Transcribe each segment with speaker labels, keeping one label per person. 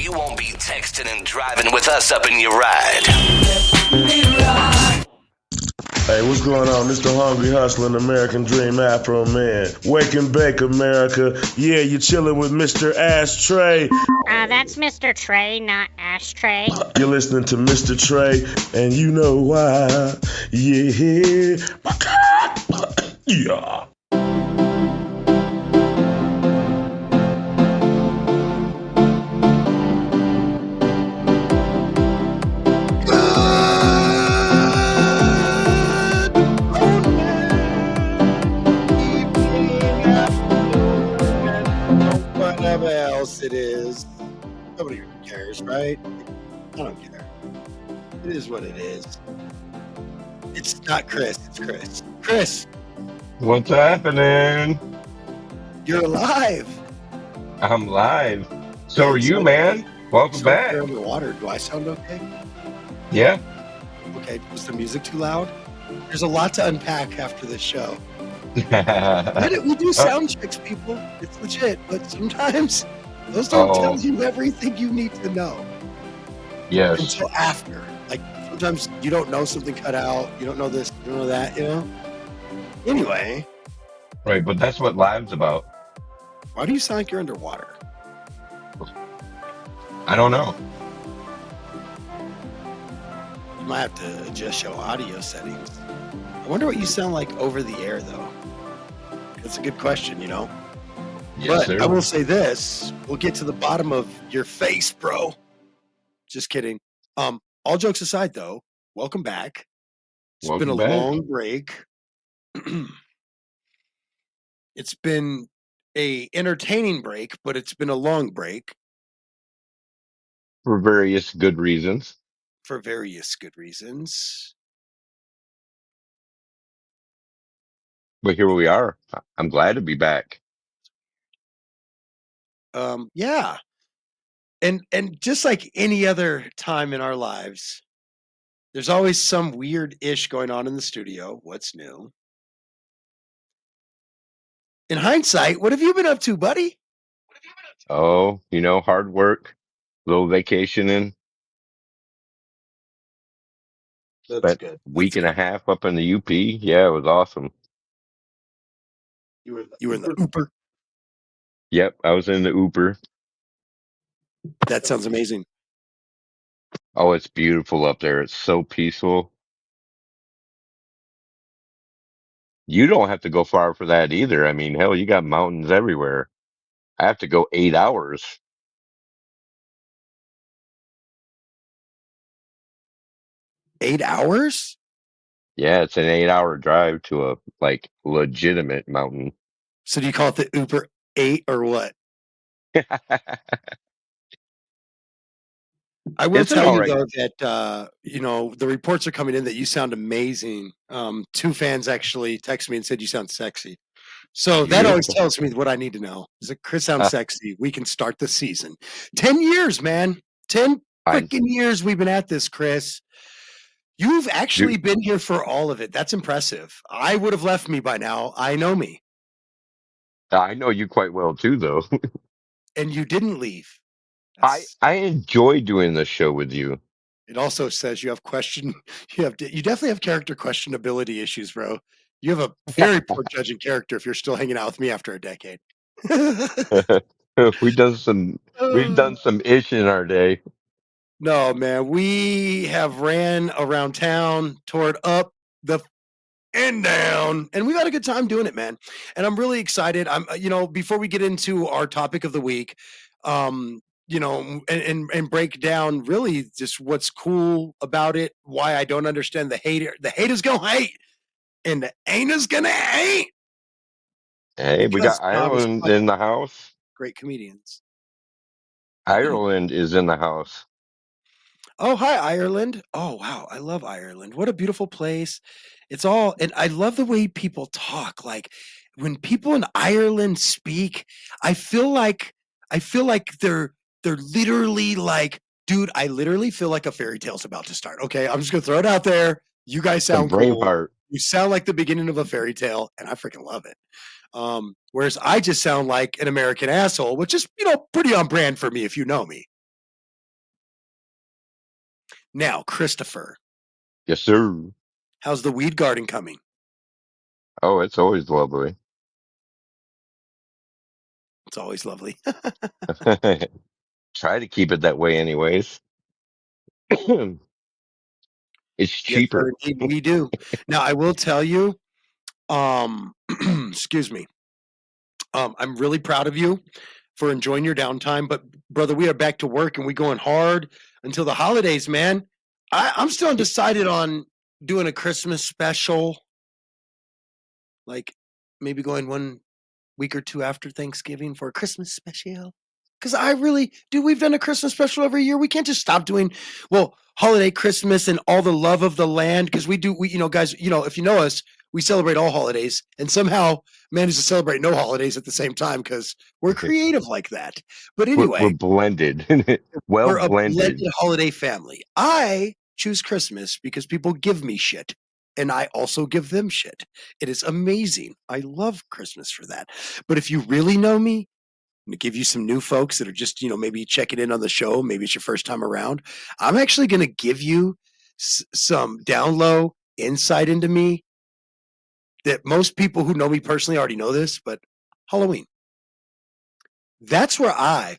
Speaker 1: you won't be texting and driving with us up in your ride.
Speaker 2: Hey, what's going on? Mr. Hungry Hustling, American Dream Afro Man. Wake and bake, America. Yeah, you're chilling with Mr. Ashtray.
Speaker 3: That's Mr. Trey, not Ashtray.
Speaker 2: You're listening to Mr. Trey, and you know why. Yeah. Yeah.
Speaker 4: Whatever else it is, nobody cares, right? I don't care. It is what it is. It's not Chris, it's Chris. Chris,
Speaker 5: What's happening?
Speaker 4: you're alive.
Speaker 5: I'm live. So are you,
Speaker 4: So-
Speaker 5: man. Welcome back.
Speaker 4: You're underwater. Do I sound okay?
Speaker 5: Yeah.
Speaker 4: Okay, was the music too loud? There's a lot to unpack after this show. We do sound checks, people. It's legit, but sometimes those don't tell you everything you need to know
Speaker 5: Yes.
Speaker 4: until after. Like sometimes you don't know something cut out. You don't know this. You don't know that. You know. Anyway,
Speaker 5: Right, but that's what live's about.
Speaker 4: why do you sound like you're underwater?
Speaker 5: I don't know.
Speaker 4: You might have to adjust your audio settings. I wonder what you sound like over the air, though. That's a good question, you know.
Speaker 5: Yes,
Speaker 4: But
Speaker 5: sir.
Speaker 4: I will say this: we'll get to the bottom of your face, bro. Just kidding. All jokes aside, though, welcome back. It's been a
Speaker 5: Welcome back.
Speaker 4: long break. It's been a entertaining break, but it's been a long break
Speaker 5: For various good reasons.
Speaker 4: for various good reasons.
Speaker 5: But here we are. I'm glad to be back.
Speaker 4: Yeah. And just like any other time in our lives, there's always some weird ish going on in the studio. What's new? In hindsight, what have you been up to, buddy?
Speaker 5: Oh, hard work, little vacationing. Spent
Speaker 4: Good.
Speaker 5: a week and a half up in the UP. Yeah, it was awesome.
Speaker 4: You were in the Uber.
Speaker 5: Yep, I was in the Uber.
Speaker 4: That sounds amazing.
Speaker 5: Oh, it's beautiful up there. It's so peaceful. You don't have to go far for that either. I mean, hell, you got mountains everywhere. I have to go 8 hours.
Speaker 4: 8 hours?
Speaker 5: Yeah, it's an 8 hour drive to a legitimate mountain.
Speaker 4: So do you call it the Uber 8 or what? I will
Speaker 5: It's an
Speaker 4: tell you
Speaker 5: alright.
Speaker 4: though that the reports are coming in that you sound amazing. Two fans actually texted me and said you sound sexy. So that always
Speaker 5: Beautiful.
Speaker 4: tells me what I need to know. Is that Chris sounds sexy? We can start the season. 10 years, man. 10
Speaker 5: I
Speaker 4: freaking years we've been at this, Chris. You've actually been here for all of it. That's impressive. I would have left me by now. I know me.
Speaker 5: I know you quite well too, though.
Speaker 4: And you didn't leave.
Speaker 5: I enjoy doing this show with you.
Speaker 4: It also says you have you definitely have character questionability issues, bro. You have a very poor judging character if you're still hanging out with me after a decade.
Speaker 5: We've done some ish in our day.
Speaker 4: No, man, we have ran around town, toured up the and down, and we've had a good time doing it, man. And I'm really excited. Before we get into our topic of the week, and break down really just what's cool about it, why I don't understand the hater. The haters gonna hate, and the ain'ters gonna hate.
Speaker 5: Hey, we got
Speaker 4: Because God was
Speaker 5: Ireland
Speaker 4: fucking
Speaker 5: in the house.
Speaker 4: great comedians.
Speaker 5: Ireland is in the house.
Speaker 4: Oh, hi, Ireland. Oh, wow. I love Ireland. What a beautiful place. It's all, and I love the way people talk. Like when people in Ireland speak, I feel like they're literally like, dude, I literally feel like a fairy tale's about to start. Okay. I'm just gonna throw it out there. You guys
Speaker 5: Some
Speaker 4: sound cool.
Speaker 5: Braveheart.
Speaker 4: You sound like the beginning of a fairy tale, and I freaking love it. Whereas I just sound like an American asshole, which is, pretty on brand for me if you know me. Now, Christopher,
Speaker 5: Yes, sir.
Speaker 4: how's the weed garden coming?
Speaker 5: Oh, it's always lovely.
Speaker 4: It's always lovely.
Speaker 5: Try to keep it that way, anyways. It's
Speaker 4: Yes,
Speaker 5: cheaper.
Speaker 4: sir, indeed, we do. Now, I will tell you, excuse me, I'm really proud of you for enjoying your downtime. But brother, we are back to work and we going hard until the holidays, man. I'm still undecided on doing a Christmas special, like maybe going 1 week or two after Thanksgiving for a Christmas special. Because I really, dude, we've done a Christmas special every year. We can't just stop doing, well, holiday Christmas and all the love of the land. Because guys, if you know us, we celebrate all holidays and somehow manage to celebrate no holidays at the same time because we're creative like that. But
Speaker 5: We're
Speaker 4: anyway,
Speaker 5: blended. Well
Speaker 4: we're a
Speaker 5: blended.
Speaker 4: blended holiday family. I choose Christmas because people give me shit and I also give them shit. It is amazing. I love Christmas for that. But if you really know me, to give you some new folks that are just, maybe checking in on the show, maybe it's your first time around, I'm actually going to give you some down low insight into me that most people who know me personally already know this, but Halloween. That's where I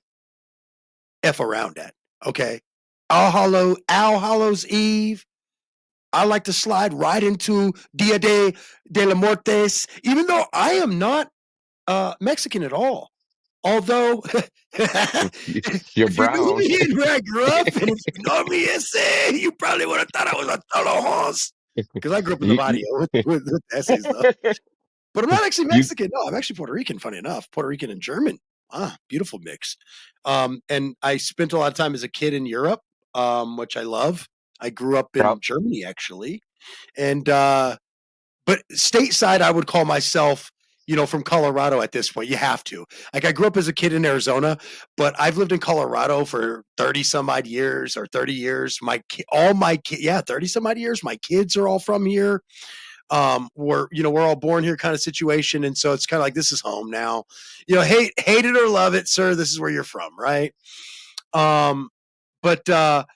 Speaker 4: F around at. Okay. All Hallows Eve. I like to slide right into Dia de la Muertes, even though I am not Mexican at all. Although,
Speaker 5: You're
Speaker 4: if you knew
Speaker 5: brown.
Speaker 4: me and where I grew up, and if you know me, ese, you probably would have thought I was a total horse. Because I grew up in the
Speaker 5: You,
Speaker 4: barrio with essays, though. But I'm not actually
Speaker 5: you
Speaker 4: Mexican. No, I'm actually Puerto Rican, funny enough. Puerto Rican and German. Beautiful mix. And I spent a lot of time as a kid in Europe, which I love. I grew up in
Speaker 5: prob-
Speaker 4: Germany, actually. And but stateside, I would call myself, from Colorado at this point. You have to. Like, I grew up as a kid in Arizona, but I've lived in Colorado for 30 some odd years or 30 years. All my kids, yeah, 30 some odd years. My kids are all from here. We're all born here kind of situation. And so it's kind of like, this is home now. Hate it or love it, sir. This is where you're from, right? But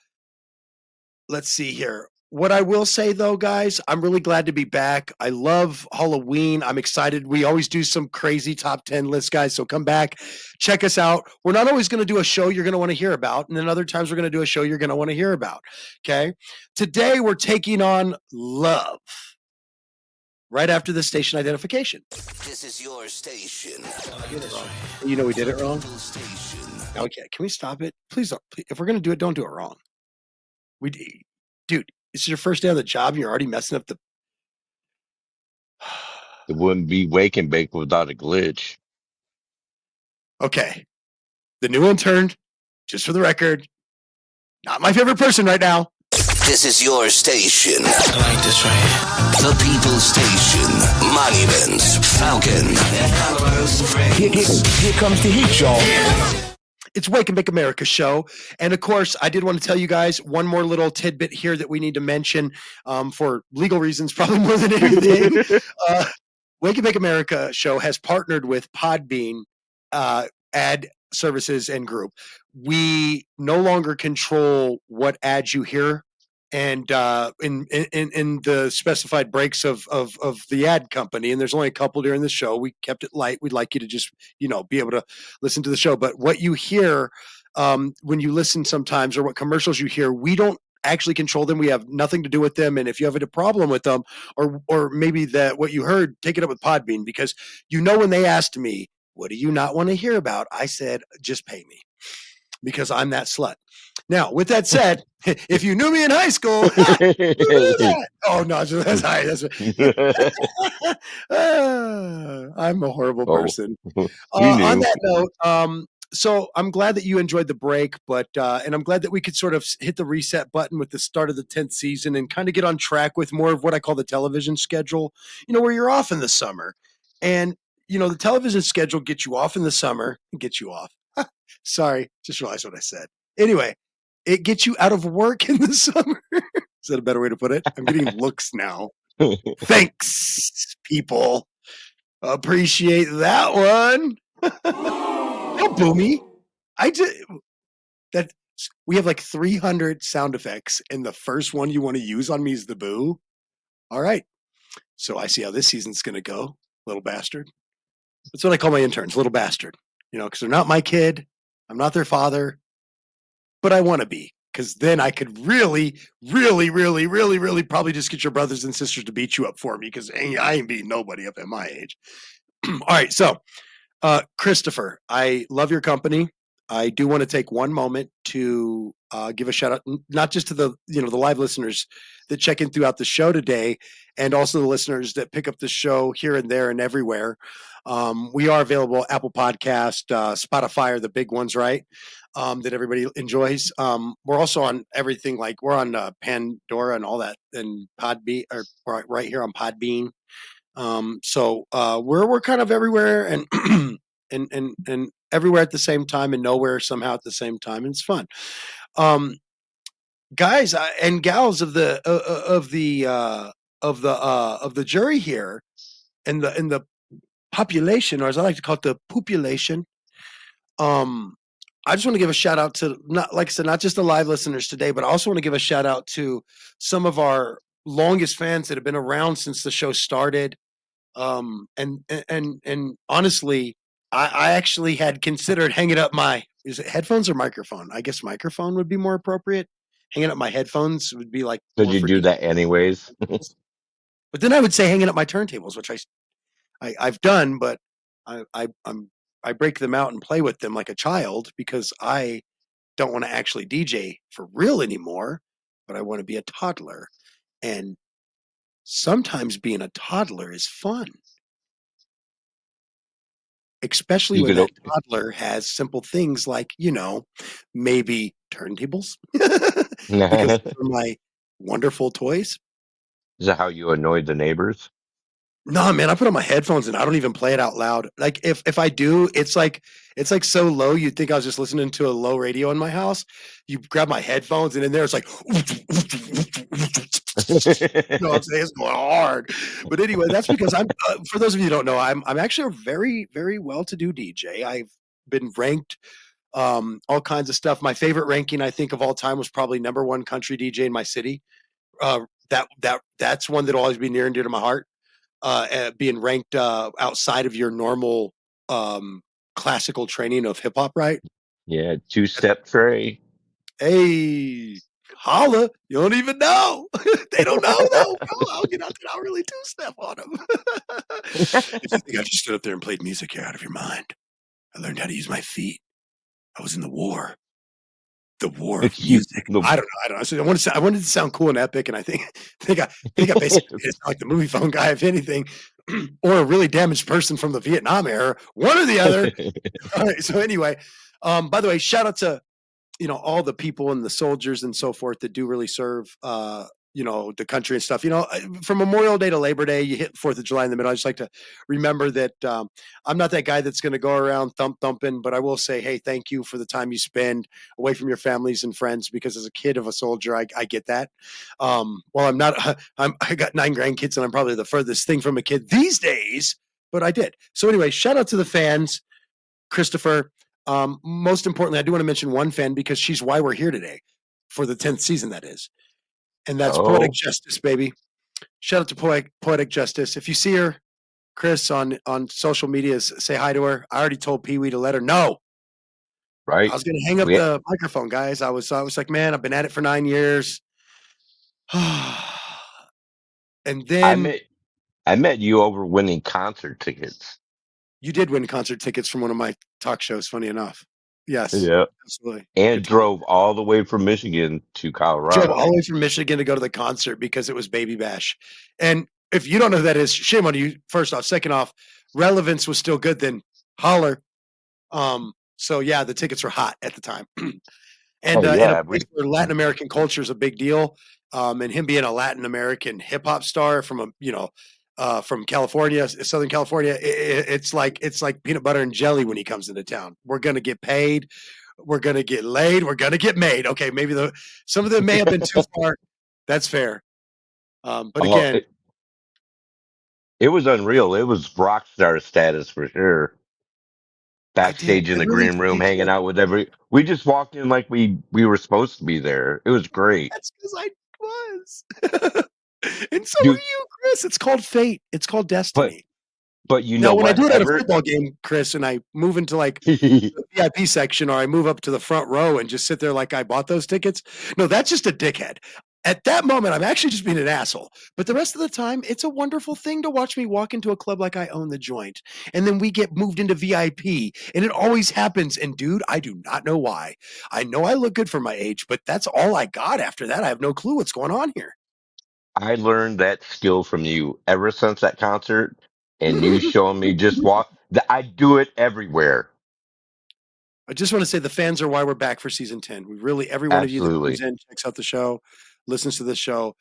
Speaker 4: let's see here. What I will say though, guys, I'm really glad to be back. I love Halloween. I'm excited. We always do some crazy top 10 lists, guys. So come back, check us out. We're not always going to do a show you're going to want to hear about. And then other times we're going to do a show you're going to want to hear about. Okay. Today we're taking on love right after the station identification.
Speaker 1: This is your station.
Speaker 4: You know, we did it wrong.
Speaker 1: Station.
Speaker 4: Okay. Can we stop it? Please don't. If we're going to do it, don't do it wrong. Dude, this is your first day on the job and you're already messing up the.
Speaker 5: it wouldn't be wake and bake without a glitch.
Speaker 4: Okay. The new intern, just for the record, not my favorite person right now.
Speaker 1: This is your station.
Speaker 6: I like this right here.
Speaker 1: The People Station. Monuments. Falcon.
Speaker 6: Here comes the heat, y'all.
Speaker 4: It's Wake and Bake America show. And of course, I did want to tell you guys one more little tidbit here that we need to mention for legal reasons, probably more than anything. Wake and Bake America show has partnered with Podbean ad services and group. We no longer control what ads you hear. And in the specified breaks of the ad company, and there's only a couple during the show, we kept it light. We'd like you to just be able to listen to the show. But what you hear when you listen sometimes, or what commercials you hear, we don't actually control them. We have nothing to do with them. And if you have a problem with them, or maybe that what you heard, take it up with Podbean, because when they asked me, what do you not want to hear about? I said, just pay me, because I'm that slut. Now, with that said, if you knew me in high school, you knew that. Oh no, that's I'm a horrible person.
Speaker 5: We
Speaker 4: On
Speaker 5: knew.
Speaker 4: that note, so I'm glad that you enjoyed the break, but and I'm glad that we could sort of hit the reset button with the start of the 10th season and kind of get on track with more of what I call the television schedule. Where you're off in the summer, and the television schedule gets you off in the summer and gets you off. Sorry, just realized what I said. Anyway, it gets you out of work in the summer. Is that a better way to put it? I'm getting looks now. Thanks, people. Appreciate that one. Don't boo me. We have like 300 sound effects, and the first one you want to use on me is the boo. All right. So I see how this season's going to go, little bastard. That's what I call my interns, little bastard. Because they're not my kid. I'm not their father, but I want to be. Because then I could really, really, really, really, really probably just get your brothers and sisters to beat you up for me. Because I ain't beating nobody up at my age. All right. So, Christopher, I love your company. I do want to take one moment to give a shout out, not just to the live listeners that check in throughout the show today, and also the listeners that pick up the show here and there and everywhere. We are available Apple Podcast, Spotify are the big ones, right? That everybody enjoys. We're also on everything, like we're on Pandora and all that, and Podbean, or right here on Podbean. So we're kind of everywhere and and everywhere at the same time and nowhere somehow at the same time, and it's fun. Guys and gals of the jury here, and the population, or as I like to call it, the population. I just want to give a shout out to, not like I said, not just the live listeners today, but I also want to give a shout out to some of our longest fans that have been around since the show started. And honestly, I actually had considered hanging up my, is it headphones or microphone? I guess microphone would be more appropriate. Hanging up my headphones would be like
Speaker 5: Did
Speaker 4: more
Speaker 5: you
Speaker 4: for
Speaker 5: do
Speaker 4: DJ.
Speaker 5: that anyways?
Speaker 4: But then I would say hanging up my turntables, which I've done, but I break them out and play with them like a child because I don't want to actually DJ for real anymore, but I want to be a toddler. And sometimes being a toddler is fun, especially
Speaker 5: You
Speaker 4: when
Speaker 5: could.
Speaker 4: that toddler has simple things like, maybe turntables, because
Speaker 5: Is
Speaker 4: those are my wonderful toys.
Speaker 5: that how you annoyed the neighbors?
Speaker 4: No, man, I put on my headphones and I don't even play it out loud. Like if I do, it's like so low you'd think I was just listening to a low radio in my house. You grab my headphones and in there it's like you know what I'm saying? It's going hard. But anyway, that's because I'm for those of you who don't know, I'm actually a very, very well-to-do DJ. I've been ranked all kinds of stuff. My favorite ranking I think of all time was probably number one country DJ in my city. That's one that'll always be near and dear to my heart. Being ranked outside of your normal classical training of hip hop, right?
Speaker 5: Yeah, two-step tray.
Speaker 4: Hey, holla! You don't even know. They don't know though, bro. I'll get out there. I'll really two step on them. If you think I just stood up there and played music, you're out of your mind. I learned how to use my feet. I was in the war. The war of
Speaker 5: You,
Speaker 4: music.
Speaker 5: the,
Speaker 4: I don't know. I don't know. So I wanted to sound cool and epic, and I think I basically did sound like the movie phone guy, if anything, or a really damaged person from the Vietnam era, one or the other. All right. So anyway, by the way, shout out to all the people and the soldiers and so forth that do really serve the country and stuff. From Memorial Day to Labor Day, you hit 4th of July in the middle. I just like to remember that I'm not that guy that's going to go around thumping, but I will say, hey, thank you for the time you spend away from your families and friends, because as a kid of a soldier, I get that. Well, I'm not, I got 9 grandkids and I'm probably the furthest thing from a kid these days, but I did. So anyway, shout out to the fans, Christopher. Most importantly, I do want to mention one fan because she's why we're here today for the 10th season, that is. And that's Poetic
Speaker 5: oh,
Speaker 4: Justice, baby. Shout out to Poetic Justice. If you see her, Chris, on social medias, say hi to her. I already told Pee Wee to let her know. I
Speaker 5: right.
Speaker 4: was going to hang up
Speaker 5: We,
Speaker 4: the microphone, guys. I was like, man, I've been at it for 9 years. And
Speaker 5: I
Speaker 4: then
Speaker 5: met I met you over winning concert tickets.
Speaker 4: you did win concert tickets from one of my talk shows, funny enough. Yes,
Speaker 5: Yeah,
Speaker 4: absolutely. Good
Speaker 5: and
Speaker 4: time.
Speaker 5: drove all the way from Michigan to
Speaker 4: Drove all
Speaker 5: Colorado.
Speaker 4: the way from Michigan to go to the concert because it was Baby Bash. And if you don't know who that is, shame on you. First off, second off, relevance was still good then. Holler. So yeah, the tickets were hot at the time. And
Speaker 5: Hey,
Speaker 4: in a
Speaker 5: yeah,
Speaker 4: place where Latin American culture is a big deal, and him being a Latin American hip hop star from California, Southern California, it's like peanut butter and jelly when he comes into town. We're gonna get paid, we're gonna get laid, we're gonna get made. Okay, maybe some of them may have been too far. That's fair. But
Speaker 5: oh,
Speaker 4: again,
Speaker 5: it was unreal. It was rock star status for sure. backstage in
Speaker 4: I
Speaker 5: the
Speaker 4: really
Speaker 5: green
Speaker 4: did.
Speaker 5: room,
Speaker 4: You
Speaker 5: hanging
Speaker 4: did.
Speaker 5: out with we just walked in like we were supposed to be there. It was great.
Speaker 4: That's because I was. And so are
Speaker 5: Dude,
Speaker 4: you, Chris. It's called fate. It's called
Speaker 5: but
Speaker 4: destiny.
Speaker 5: you know
Speaker 4: Now, when I
Speaker 5: what,
Speaker 4: do it at a
Speaker 5: Everett?
Speaker 4: football game, Chris, and I move into like the VIP section or I move up to the front row and just sit there like I bought those tickets, no, that's just a dickhead. At that moment, I'm actually just being an asshole. But the rest of the time, it's a wonderful thing to watch me walk into a club like I own the joint. And then we get moved into VIP, and it always happens. And dude, I do not know why. I know I look good for my age, but that's all I got after that. I have no clue what's going on here.
Speaker 5: I learned that skill from you ever since that concert, and you showing me just walk. I do it everywhere.
Speaker 4: I just want to say the fans are why we're back for season 10. We really, every one of you that comes
Speaker 5: Absolutely.
Speaker 4: in, checks out the show, listens to the show.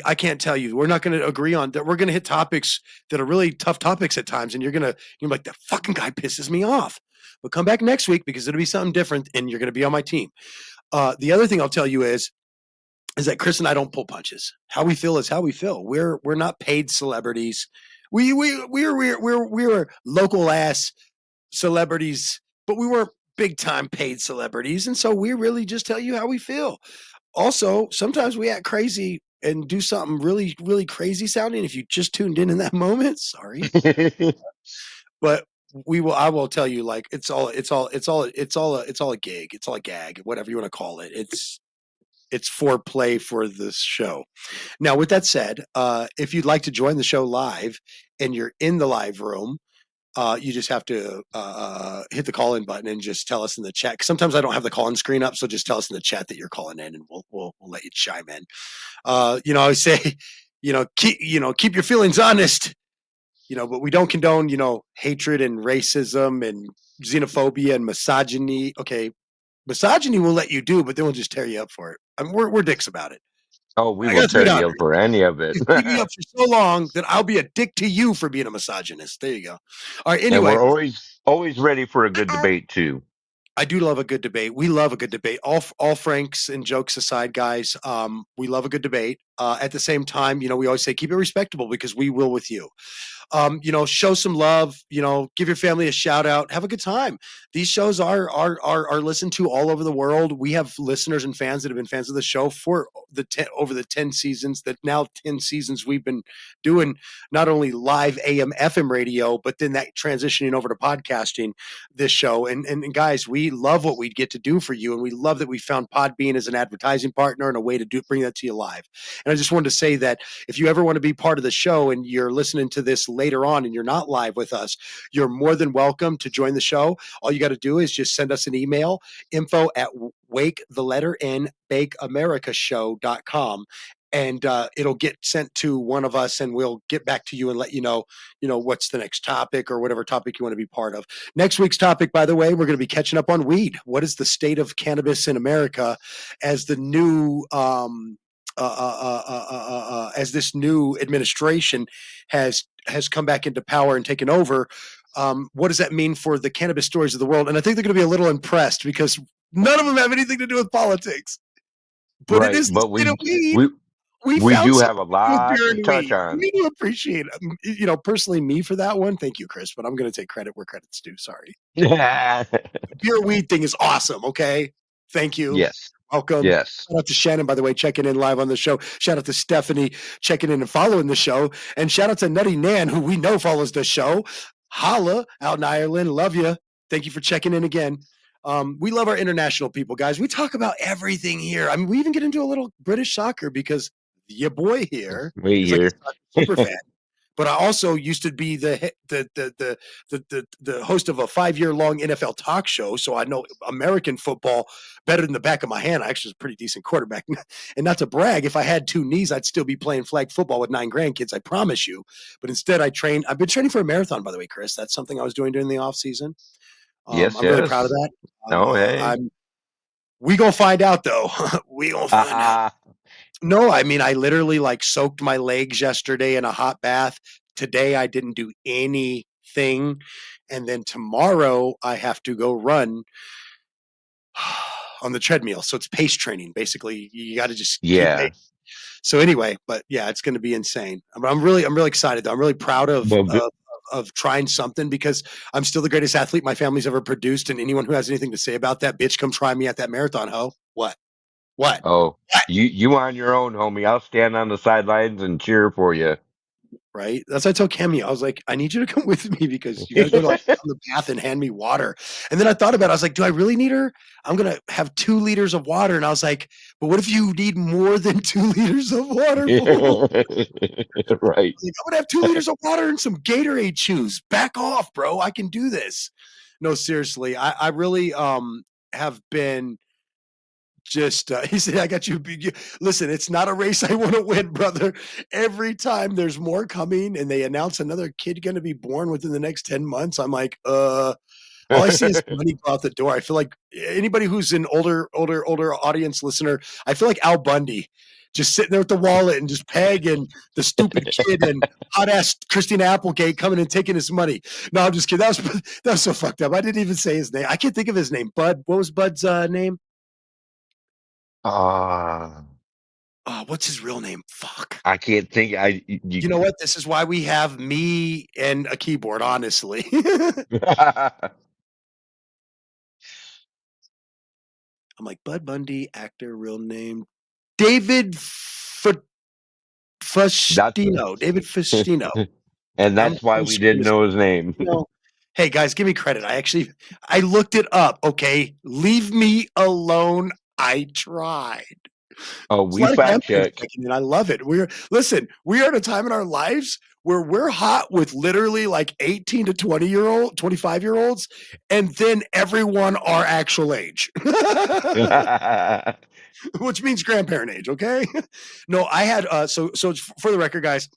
Speaker 4: I can't tell you, we're not going to agree on that. We're going to hit topics that are really tough topics at times. And you're like, that fucking guy pisses me off. But come back next week because it'll be something different and you're going to be on my team. The other thing I'll tell you is that Chris and I don't pull punches. How we feel is how we feel. We're not paid celebrities. We're local ass celebrities, but we weren't big time paid celebrities. And so we really just tell you how we feel. Also, sometimes we act crazy and do something really, really crazy sounding. If you just tuned in that moment, sorry. But I will tell you, like, it's all a gig. It's all a gag, whatever you want to call it. It's foreplay for this show. Now, with that said, if you'd like to join the show live and you're in the live room, you just have to hit the call in button and just tell us in the chat. 'Cause sometimes I don't have the call in screen up, so just tell us in the chat that you're calling in, and we'll let you chime in. I always say, keep your feelings honest. But we don't condone hatred and racism and xenophobia and misogyny. Okay, misogyny we'll let you do, but then we'll just tear you up for it. I mean, we're dicks about it.
Speaker 5: Oh, we
Speaker 4: I
Speaker 5: will
Speaker 4: got to be
Speaker 5: tear you
Speaker 4: honest.
Speaker 5: up for any of it.
Speaker 4: You beat me up for so long that I'll be a dick to you for being a misogynist. There you go. All right.
Speaker 5: And
Speaker 4: Anyway,
Speaker 5: we're always ready for a good debate too.
Speaker 4: I do love a good debate. We love a good debate. All franks and jokes aside, guys, we love a good debate. At the same time, we always say keep it respectable because we will with you. Show some love, give your family a shout out, have a good time. These shows are listened to all over the world. We have listeners and fans that have been fans of the show for over the 10 seasons that now 10 seasons we've been doing not only live AM FM radio, but then that transitioning over to podcasting this show. And guys, we love what we get to do for you. And we love that we found Podbean as an advertising partner and a way to bring that to you live. And I just wanted to say that if you ever want to be part of the show and you're listening to this later on and you're not live with us, you're more than welcome to join the show. All you got to do is just send us an email, info@wake the letter n bakeamericashow.com. And it'll get sent to one of us and we'll get back to you and let you know what's the next topic or whatever topic you want to be part of. Next week's topic, by the way, we're going to be catching up on weed. What is the state of cannabis in America as the new as this new administration has come back into power and taken over? What does that mean for the cannabis stories of the world? And I think they're going to be a little impressed because none of them have anything to do with politics. But it
Speaker 5: Right.
Speaker 4: is the
Speaker 5: But
Speaker 4: state of weed.
Speaker 5: we
Speaker 4: We
Speaker 5: we
Speaker 4: found
Speaker 5: do
Speaker 4: something
Speaker 5: have a
Speaker 4: with
Speaker 5: lot
Speaker 4: beer
Speaker 5: to
Speaker 4: and
Speaker 5: touch
Speaker 4: weed.
Speaker 5: on.
Speaker 4: We do appreciate it. Personally, me for that one. Thank you, Chris. But I'm going to take credit where credit's due. Sorry. Beer weed thing is awesome. Okay. Thank you.
Speaker 5: Yes.
Speaker 4: Welcome.
Speaker 5: Yes.
Speaker 4: Shout out to Shannon, by the way, checking in live on the show. Shout out to Stephanie checking in and following the show. And shout out to Nutty Nan, who we know follows the show. Holla out in Ireland. Love you. Thank you for checking in again. We love our international people, guys. We talk about everything here. I mean, we even get into a little British soccer because your boy here
Speaker 5: We
Speaker 4: is like a
Speaker 5: here.
Speaker 4: super fan. But I also used to be the host of a 5-year long NFL talk show, so I know American football better than the back of my hand. I actually was a pretty decent quarterback, and not to brag, if I had 2 knees, I'd still be playing flag football with 9 grandkids. I promise you. But instead, I've been training for a marathon, by the way, Chris. That's something I was doing during the off season.
Speaker 5: Yes,
Speaker 4: I'm really proud of
Speaker 5: yes.
Speaker 4: that.
Speaker 5: Oh, hey.
Speaker 4: We gonna find out though. We gonna find out. No, I mean, I literally like soaked my legs yesterday in a hot bath. Today I didn't do anything. And then tomorrow I have to go run on the treadmill. So it's pace training. Basically, you got to just keep pace.
Speaker 5: Yeah.
Speaker 4: So anyway, but yeah, it's going to be insane. I'm really excited though. I'm really proud of
Speaker 5: Well,
Speaker 4: of trying something because I'm still the greatest athlete my family's ever produced. And anyone who has anything to say about that, bitch, come try me at that marathon, ho. What? What?
Speaker 5: Oh, you on your own, homie. I'll stand on the sidelines and cheer for you.
Speaker 4: Right? That's what I told Cammy. I was like, I need you to come with me because you got to go like down the path and hand me water. And then I thought about it. I was like, do I really need her? I'm gonna have 2 liters of water. And I was like, but what if you need more than 2 liters of water? Fool?
Speaker 5: Right.
Speaker 4: Like, I'm gonna have 2 liters of water and some Gatorade chews. Back off, bro. I can do this. No, seriously. I really have been just he said, I got you. Listen, it's not a race I want to win, brother. Every time there's more coming and they announce another kid gonna be born within the next 10 months, I'm like, all I see is money go out the door. I feel like anybody who's an older audience listener, I feel like Al Bundy, just sitting there with the wallet and just pegging the stupid kid and hot ass Christina Applegate coming and taking his money. No, I'm just kidding. That was so fucked up. I didn't even say his name. I can't think of his name. Bud. What was Bud's name?
Speaker 5: Ah,
Speaker 4: What's his real name? Fuck.
Speaker 5: I can't think.
Speaker 4: You know what? This is why we have me and a keyboard, honestly. I'm like, Bud Bundy, actor, real name. David
Speaker 5: That's
Speaker 4: Fustino. David Fustino.
Speaker 5: and
Speaker 4: I'm
Speaker 5: that's why
Speaker 4: gonna
Speaker 5: we
Speaker 4: screw
Speaker 5: didn't
Speaker 4: this
Speaker 5: know
Speaker 4: up.
Speaker 5: his name.
Speaker 4: You know, hey guys, give me credit. I looked it up. Okay, leave me alone. I tried.
Speaker 5: Oh,
Speaker 4: There's a
Speaker 5: we
Speaker 4: lot of
Speaker 5: fact
Speaker 4: grandparents
Speaker 5: check.
Speaker 4: checking in. I love it. We are at a time in our lives where we're hot with literally like 18 to 25-year-olds, and then everyone our actual age. Which means grandparent age, okay? No, I had so for the record, guys,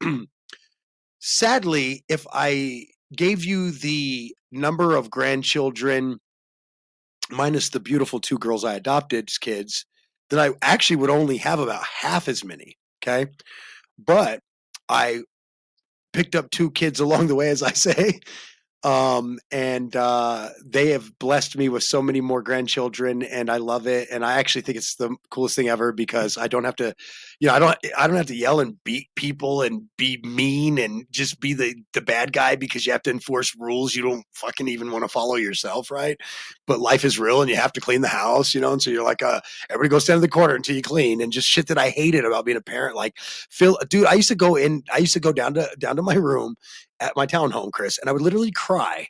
Speaker 4: sadly, if I gave you the number of grandchildren minus the beautiful 2 girls I adopted as kids, then I actually would only have about half as many, okay? But I picked up 2 kids along the way, as I say, and they have blessed me with so many more grandchildren, and I love it. And I actually think it's the coolest thing ever because I don't have to, I don't have to yell and beat people and be mean and just be the bad guy because you have to enforce rules you don't fucking even want to follow yourself, right? But life is real and you have to clean the house, and so you're like, everybody go stand in the corner until you clean, and just shit that I hated about being a parent. Like, dude, I used to go down to my room at my townhome, Chris, and I would literally cry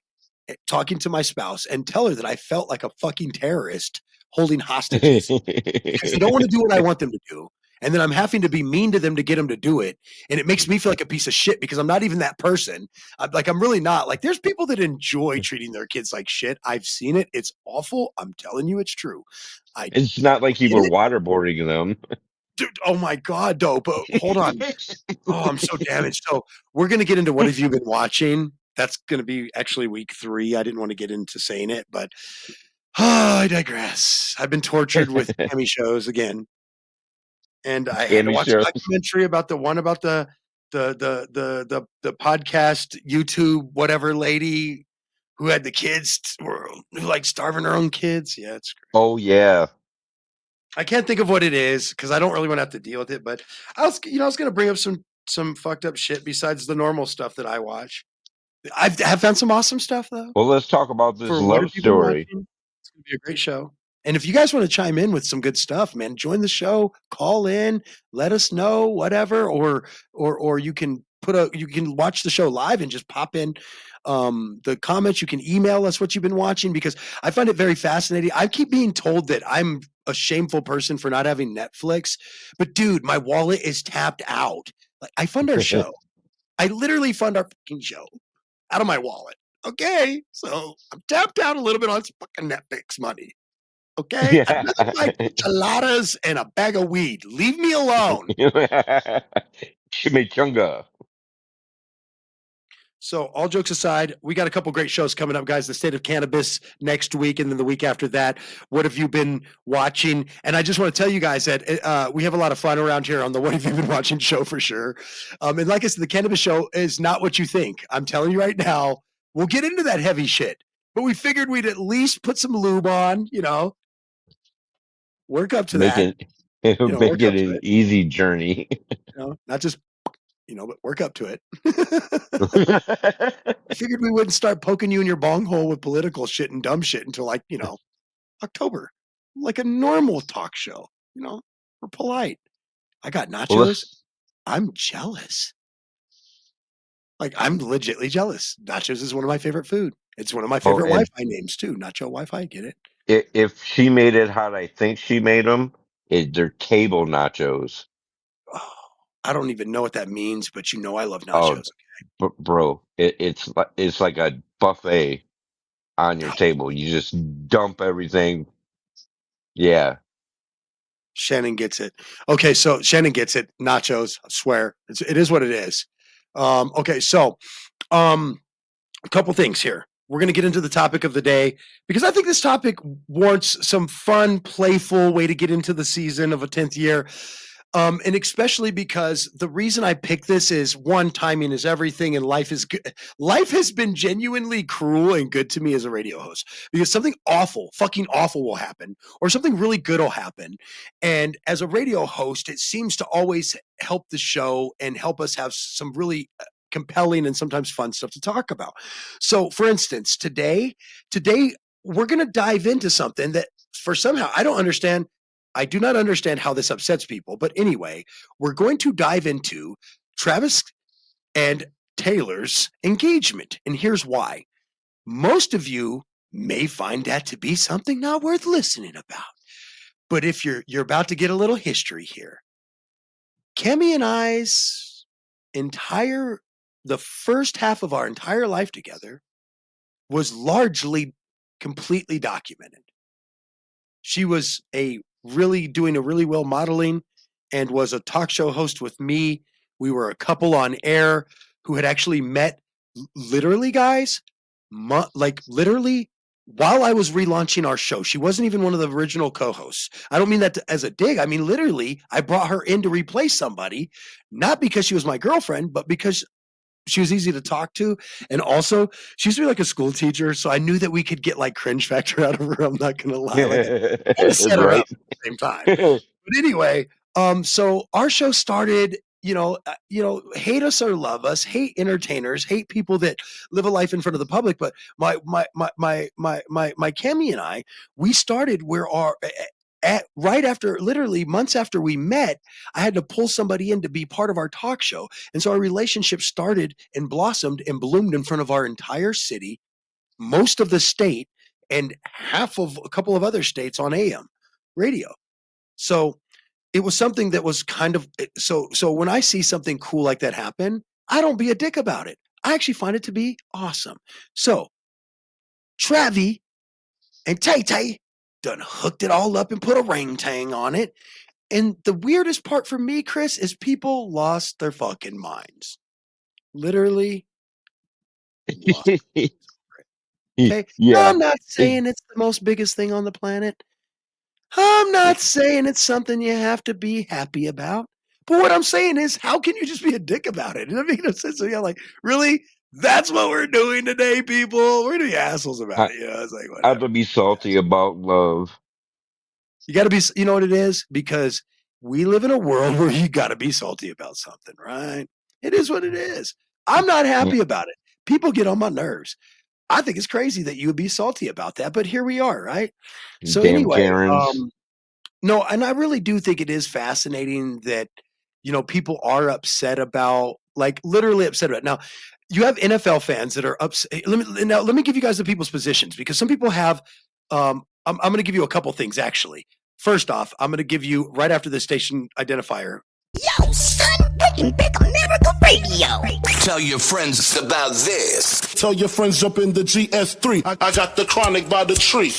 Speaker 4: talking to my spouse and tell her that I felt like a fucking terrorist holding hostages because they don't want to do what I want them to do. And then I'm having to be mean to them to get them to do it. And it makes me feel like a piece of shit because I'm not even that person. I'm really not. Like, there's people that enjoy treating their kids like shit. I've seen it. It's awful. I'm telling you, it's true. I
Speaker 5: It's not like you
Speaker 4: get
Speaker 5: were
Speaker 4: it.
Speaker 5: waterboarding them.
Speaker 4: Dude, oh my God, though. But hold on. Oh, I'm so damaged. So we're gonna get into what have you been watching. That's gonna be actually week 3. I didn't want to get into saying it, but I digress. I've been tortured with Emmy shows again, and I had to
Speaker 5: Scammy
Speaker 4: watch a
Speaker 5: shows.
Speaker 4: documentary about the one about the podcast YouTube whatever lady who had the kids who like starving her own kids. Yeah, it's great.
Speaker 5: Oh yeah.
Speaker 4: I can't think of what it is because I don't really want to have to deal with it. But I was gonna bring up some fucked up shit besides the normal stuff that I watch. Have found some awesome stuff though.
Speaker 5: Well, let's talk about this
Speaker 4: For what have
Speaker 5: love
Speaker 4: you been
Speaker 5: story.
Speaker 4: watching? It's gonna be a great show. And if you guys want to chime in with some good stuff, man, join the show, call in, let us know, whatever, or you can you can watch the show live and just pop in the comments. You can email us what you've been watching because I find it very fascinating. I keep being told that I'm a shameful person for not having Netflix, but dude, my wallet is tapped out. Like, I fund our show. I literally fund our fucking show out of my wallet. Okay, so I'm tapped out a little bit on some fucking Netflix money. Okay, I'd
Speaker 5: Yeah.
Speaker 4: rather buy enchiladas and a bag of weed. Leave me alone.
Speaker 5: Chimichunga.
Speaker 4: So, all jokes aside, we got a couple great shows coming up, guys. The State of Cannabis next week, and then the week after that. What have you been watching? And I just want to tell you guys that we have a lot of fun around here on the What Have You Been Watching show for sure. And like I said, the Cannabis show is not what you think. I'm telling you right now, we'll get into that heavy shit, but we figured we'd at least put some lube on, work up to
Speaker 5: Make
Speaker 4: that,
Speaker 5: it make
Speaker 4: work
Speaker 5: it
Speaker 4: up to
Speaker 5: an
Speaker 4: it,
Speaker 5: easy journey.
Speaker 4: not just but work up to it. I figured we wouldn't start poking you in your bong hole with political shit and dumb shit until October, like a normal talk show. We're polite. I got
Speaker 5: Well,
Speaker 4: nachos. I'm jealous. Like, I'm legitly jealous. Nachos is one of my favorite food. It's one of my favorite
Speaker 5: and
Speaker 4: Wi-Fi names too. Nacho Wi-Fi, get it?
Speaker 5: if she made it how I think she made them, they're table nachos.
Speaker 4: Oh, I don't even know what that means, but I love
Speaker 5: Oh,
Speaker 4: nachos.
Speaker 5: bro, it's like a buffet on your table. You just dump everything. Yeah.
Speaker 4: Shannon gets it. Okay, so Shannon gets it. Nachos, I swear. It is what it is. Okay, so um, a couple things here. We're going to get into the topic of the day because I think this topic warrants some fun, playful way to get into the season of a 10th year. And especially because the reason I picked this is one, timing is everything, and life is good. Life has been genuinely cruel and good to me as a radio host because something awful, fucking awful will happen, or something really good will happen. And as a radio host, it seems to always help the show and help us have some really compelling and sometimes fun stuff to talk about. So, for instance, today we're going to dive into something that for somehow I don't understand. I do not understand how this upsets people, but anyway, we're going to dive into Travis and Taylor's engagement. And here's why. Most of you may find that to be something not worth listening about. But if you're about to get a little history here, Kemi and I's the first half of our entire life together was largely completely documented. She was doing a really well modeling and was a talk show host with me. We were a couple on air who had actually met literally, guys, literally while I was relaunching our show. She wasn't even one of the original co-hosts. I don't mean that as a dig. I mean, literally, I brought her in to replace somebody, not because she was my girlfriend, but because she was easy to talk to. And also, she used to be like a school teacher. So I knew that we could get like cringe factor out of her. I'm not going to lie. Like, I had to set her up
Speaker 5: Right.
Speaker 4: at the same time. But anyway, so our show started, hate us or love us, hate entertainers, hate people that live a life in front of the public. But my Cammy and I, we started where right after, literally months after we met, I had to pull somebody in to be part of our talk show. And so our relationship started and blossomed and bloomed in front of our entire city, most of the state, and half of a couple of other states on AM radio. So it was something that was kind of so when I see something cool like that happen, I don't be a dick about it. I actually find it to be awesome. So Travi and Tay Tay done hooked it all up and put a ring tang on it. And the weirdest part for me, Chris, is people lost their fucking minds. Literally lost. Okay. Now,
Speaker 5: Yeah.
Speaker 4: I'm not saying it's the most biggest thing on the planet. I'm not saying it's something you have to be happy about. But what I'm saying is, how can you just be a dick about it? It doesn't make no sense. So, like, really? That's what we're doing today, people? We're going to be assholes about
Speaker 5: I,
Speaker 4: it. It's like,
Speaker 5: I have
Speaker 4: whatever.
Speaker 5: to be salty about love.
Speaker 4: You got to be, you know what it is? Because we live in a world where you got to be salty about something, right? It is what it is. I'm not happy about it. People get on my nerves. I think it's crazy that you would be salty about that, but here we are, right? So
Speaker 5: Damn
Speaker 4: anyway,
Speaker 5: Karens.
Speaker 4: no, and I really do think it is fascinating that people are upset about, like, literally upset about it. Now, you have NFL fans that are upset. Let me give you guys the people's positions, because some people have. I'm going to give you a couple things actually. First off, I'm going to give you right after the station identifier.
Speaker 7: Yo, son, bringing back America Radio.
Speaker 1: Tell your friends about this.
Speaker 6: Tell your friends jump in the GS3. I got the chronic by the tree.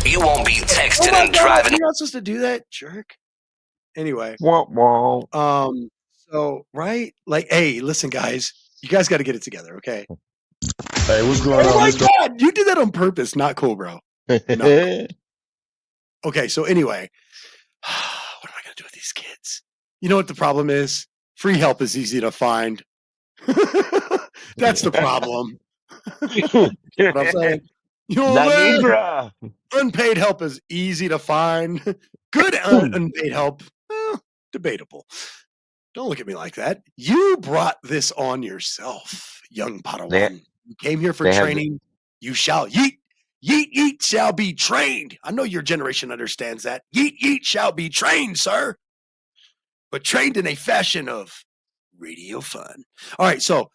Speaker 1: You won't be texting
Speaker 4: Oh my
Speaker 1: and
Speaker 4: God,
Speaker 1: driving.
Speaker 4: you're not supposed to do that, jerk. Anyway,
Speaker 5: Wah, wah.
Speaker 4: so right, like, hey, listen, guys, you guys got to get it together, okay?
Speaker 2: Hey, what's going
Speaker 4: Oh
Speaker 2: on,
Speaker 4: my
Speaker 2: Mr.
Speaker 4: God, you did that on purpose. Not cool, bro. Not cool. Okay, so anyway, what am I going to do with these kids? You know what the problem is? Free help is easy to find. That's the problem. What I'm saying. You know what
Speaker 5: La
Speaker 4: I'm saying?
Speaker 5: Negra.
Speaker 4: Unpaid help is easy to find. Good unpaid help, well, debatable. Don't look at me like that. You brought this on yourself, young
Speaker 5: They
Speaker 4: Padawan. You came here for
Speaker 5: they have
Speaker 4: training. You shall yeet, yeet, yeet shall be trained. I know your generation understands that. Yeet, yeet shall be trained, sir, but trained in a fashion of radio fun. All right, so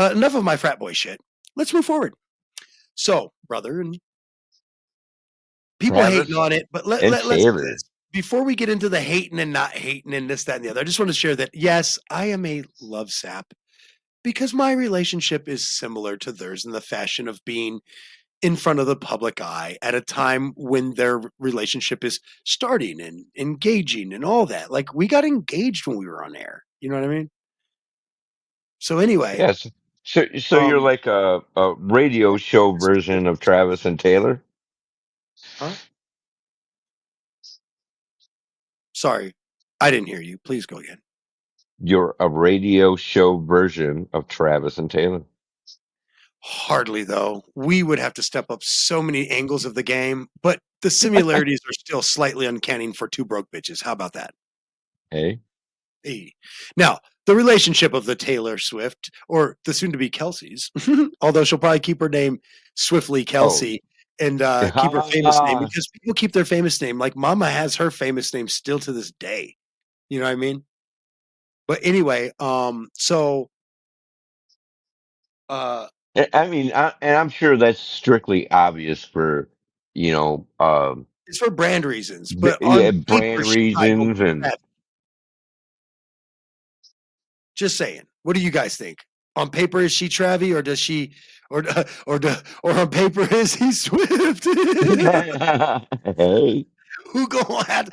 Speaker 4: enough of my frat boy shit. Let's move forward. So, brother, and people hating
Speaker 5: Travis
Speaker 4: on it, but
Speaker 5: and
Speaker 4: let's do
Speaker 5: Taylor.
Speaker 4: this. Before we get into the hating and not hating and this, that, and the other, I just want to share that, yes, I am a love sap because my relationship is similar to theirs in the fashion of being in front of the public eye at a time when their relationship is starting and engaging and all that. Like we got engaged when we were on air. You know what I mean? So anyway,
Speaker 5: Yes. So you're
Speaker 4: um,
Speaker 5: like a radio show version of Travis and Taylor?
Speaker 4: huh? Sorry, I didn't hear you. Please go again.
Speaker 5: You're a radio show version of Travis and Taylor.
Speaker 4: Hardly though. We would have to step up so many angles of the game, but the similarities are still slightly uncanny for two broke bitches. How about that?
Speaker 5: Hey?
Speaker 4: Hey. Now, the relationship of the Taylor Swift or the soon to be Kelsey's, although she'll probably keep her name Swiftly
Speaker 5: Oh.
Speaker 4: Kelsey and keep her famous name
Speaker 5: Ah,
Speaker 4: because people keep their famous name. Like Mama has her famous name still to this day. You know what I mean? But anyway, so uh
Speaker 5: I mean, and I'm sure that's strictly obvious for, you know,
Speaker 4: it's for brand reasons, but
Speaker 5: yeah,
Speaker 4: on
Speaker 5: brand
Speaker 4: paper she probably will
Speaker 5: reasons
Speaker 4: be
Speaker 5: and
Speaker 4: Travis. Just saying. What do you guys think? On paper, is she Travie, or does she, or on paper is he Swift?
Speaker 5: hey,
Speaker 4: Who go on?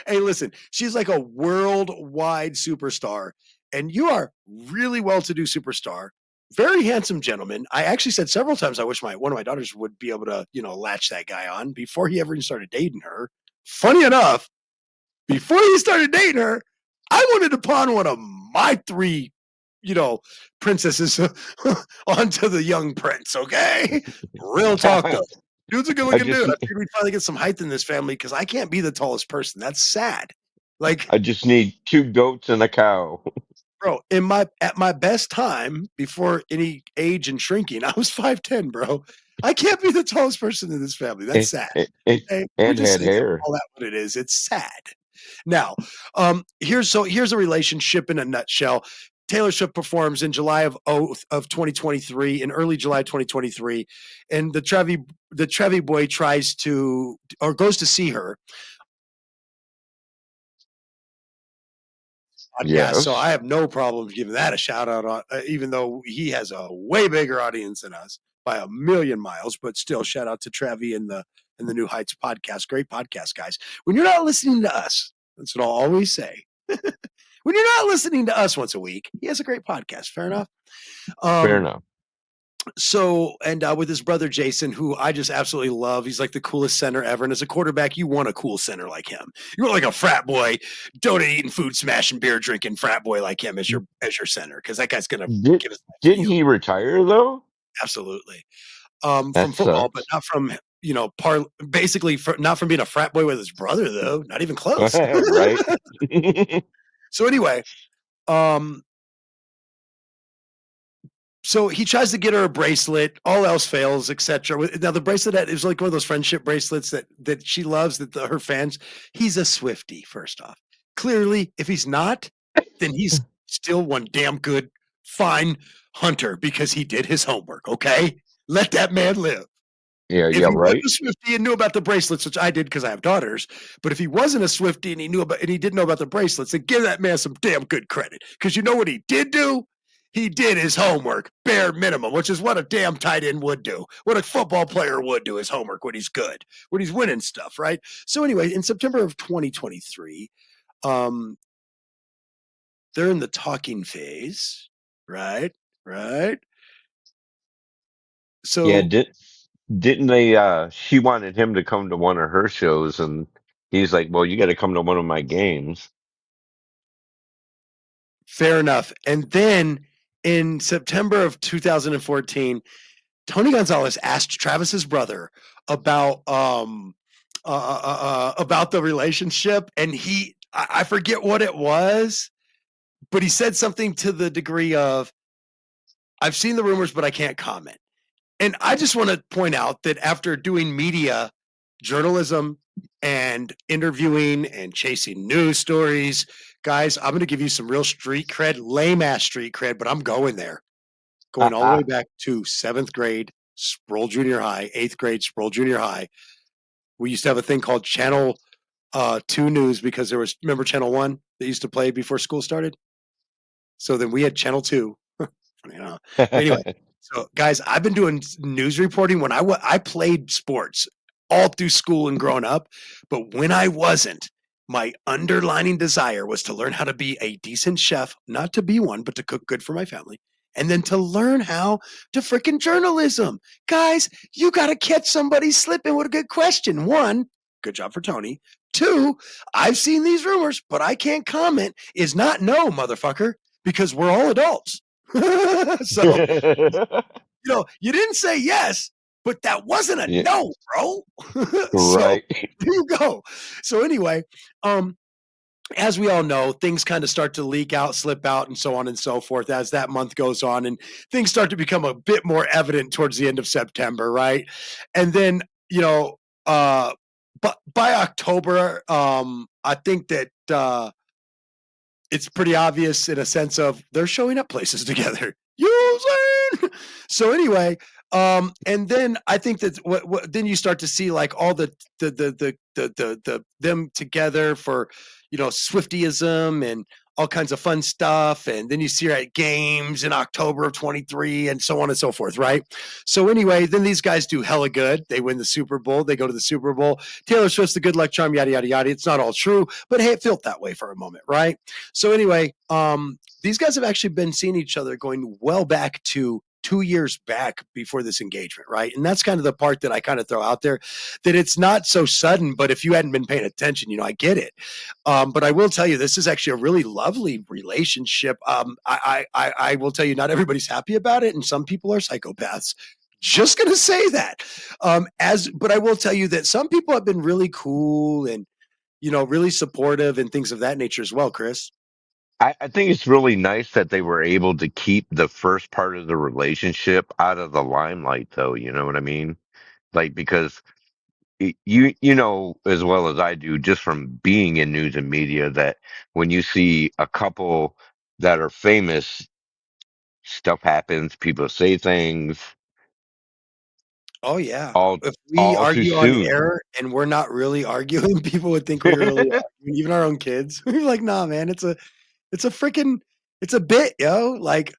Speaker 4: Hey, listen, she's like a worldwide superstar, and you are really well-to-do superstar, very handsome gentleman. I actually said several times I wish my one of my daughters would be able to, latch that guy on before he ever even started dating her. Funny enough, before he started dating her, I wanted to pawn one of my three, you know, princesses onto the young prince. Okay, real talk though. Dude's a
Speaker 5: I
Speaker 4: good-looking
Speaker 5: just
Speaker 4: dude. I figured we'd finally get some height in this family because I can't be the tallest person. That's sad. Like,
Speaker 5: I just need two goats and a cow.
Speaker 4: bro, at my best time before any age and shrinking, I was 5'10", bro. I can't be the tallest person in this family. That's
Speaker 5: and,
Speaker 4: sad.
Speaker 5: and,
Speaker 4: Okay? We're
Speaker 5: and
Speaker 4: just
Speaker 5: had
Speaker 4: saying
Speaker 5: hair.
Speaker 4: all that what it is. It's sad. Now, here's a relationship in a nutshell. Taylor Swift performs in July of 2023, in early July 2023, and the Trevi boy tries to or goes to see her podcast. So
Speaker 5: Yes,
Speaker 4: I have no problem giving that a shout out on, even though he has a way bigger audience than us by a million miles. But still, shout out to Trevi and the New Heights podcast. Great podcast, guys. When you're not listening to us, that's what I'll always say. When you're not listening to us once a week, he has a great podcast. Fair enough.
Speaker 5: fair
Speaker 4: Um,
Speaker 5: enough.
Speaker 4: so, and with his brother Jason, who I just absolutely love. He's like the coolest center ever. And as a quarterback, you want a cool center like him. You want like a frat boy, donut eating, food smashing, beer drinking frat boy like him as your center, because that guy's gonna
Speaker 5: Did
Speaker 4: give his life for
Speaker 5: didn't
Speaker 4: you.
Speaker 5: he retire though?
Speaker 4: Absolutely.
Speaker 5: That
Speaker 4: From football, but
Speaker 5: sucks.
Speaker 4: not from basically not from being a frat boy with his brother though. Not even close.
Speaker 5: Right?
Speaker 4: So anyway, um, so he tries to get her a bracelet, all else fails, etc. Now the bracelet that is like one of those friendship bracelets that she loves, that her fans. He's a Swiftie, first off. Clearly, if he's not, then he's still one damn good, fine hunter because he did his homework. Okay, let that man live.
Speaker 5: Yeah,
Speaker 4: If
Speaker 5: yeah,
Speaker 4: he wasn't
Speaker 5: right.
Speaker 4: a Swiftie and knew about the bracelets, which I did because I have daughters, but if he wasn't a Swiftie and he didn't know about the bracelets, then give that man some damn good credit. Because you know what he did do? He did his homework, bare minimum, which is what a damn tight end would do. What a football player would do his homework when he's good, when he's winning stuff, right? So anyway, in September of 2023, um, they're in the talking phase, right? Right.
Speaker 5: Yeah,
Speaker 4: So
Speaker 5: didn't they she wanted him to come to one of her shows and he's like, "Well, you got to come to one of my games."
Speaker 4: fair enough. And then in September of 2014, Tony Gonzalez asked Travis's brother about about the relationship, and I forget what it was, but he said something to the degree of, I've seen the rumors, but I can't comment. And I just want to point out that after doing media journalism and interviewing and chasing news stories, guys, I'm going to give you some real street cred, lame ass street cred, but I'm going there. Going all the way back to 7th grade, Sproul Junior High, 8th grade, Sproul Junior High. We used to have a thing called Channel 2 News because there was, remember Channel 1 that used to play before school started? So then we had Channel 2. Funny enough. But anyway, so guys, I've been doing news reporting when I played sports all through school and growing up, but when I wasn't, my underlining desire was to learn how to be a decent chef, not to be one, but to cook good for my family. And then to learn how to freaking journalism. Guys, you got to catch somebody slipping with a good question. One, good job for Tony. Two, I've seen these rumors, but I can't comment is not no, motherfucker, because we're all adults. So, you didn't say yes, but that wasn't a
Speaker 5: Yeah,
Speaker 4: no, bro. So
Speaker 5: right.
Speaker 4: there you go. So anyway, as we all know, things kind of start to leak out, slip out, and so on and so forth as that month goes on, and things start to become a bit more evident towards the end of September, right? And then, but by October, I think that it's pretty obvious in a sense of they're showing up places together. Using. So anyway, and then I think that what then you start to see like all the them together for Swiftyism and all kinds of fun stuff, and then you see her at games in October of 23 and so on and so forth, right? So anyway, then these guys do hella good. They win the Super Bowl. They go to the Super Bowl. Taylor Swift's the good luck charm, yada yada yada. It's not all true, but hey, it felt that way for a moment, right? So anyway, these guys have actually been seeing each other going well back to 2 years back before this engagement, right? And that's kind of the part that I kind of throw out there, that it's not so sudden, but if you hadn't been paying attention, I get it. But I will tell you, this is actually a really lovely relationship. I will tell you, not everybody's happy about it, and some people are psychopaths. Just going to say that. But I will tell you that some people have been really cool and really supportive and things of that nature as well, Chris.
Speaker 5: I think it's really nice that they were able to keep the first part of the relationship out of the limelight, though. You know what I mean? Like, because you know as well as I do, just from being in news and media, that when you see a couple that are famous, stuff happens, people say things
Speaker 4: Oh yeah.
Speaker 5: all
Speaker 4: If we
Speaker 5: all too
Speaker 4: argue on
Speaker 5: soon.
Speaker 4: air and we're not really arguing, people would think we're really arguing, even our own kids. We're like, nah, man, it's a freaking it's a bit, yo. Like,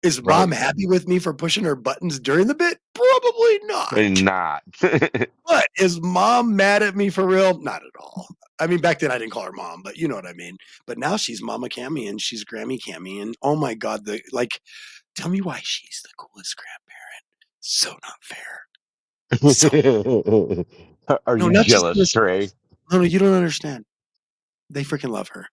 Speaker 4: is mom
Speaker 5: Right.
Speaker 4: happy with me for pushing her buttons during the bit? Probably not.
Speaker 5: And not.
Speaker 4: But is mom mad at me for real? Not at all. I mean, back then I didn't call her mom, but you know what I mean. But now she's Mama Cammy and she's Grammy Cammy, and oh my god, tell me why she's the coolest grandparent. So not fair. So
Speaker 5: Are
Speaker 4: no,
Speaker 5: you
Speaker 4: not just in
Speaker 5: jealous,
Speaker 4: this
Speaker 5: Trey?
Speaker 4: sense. No, you don't understand. They freaking love her.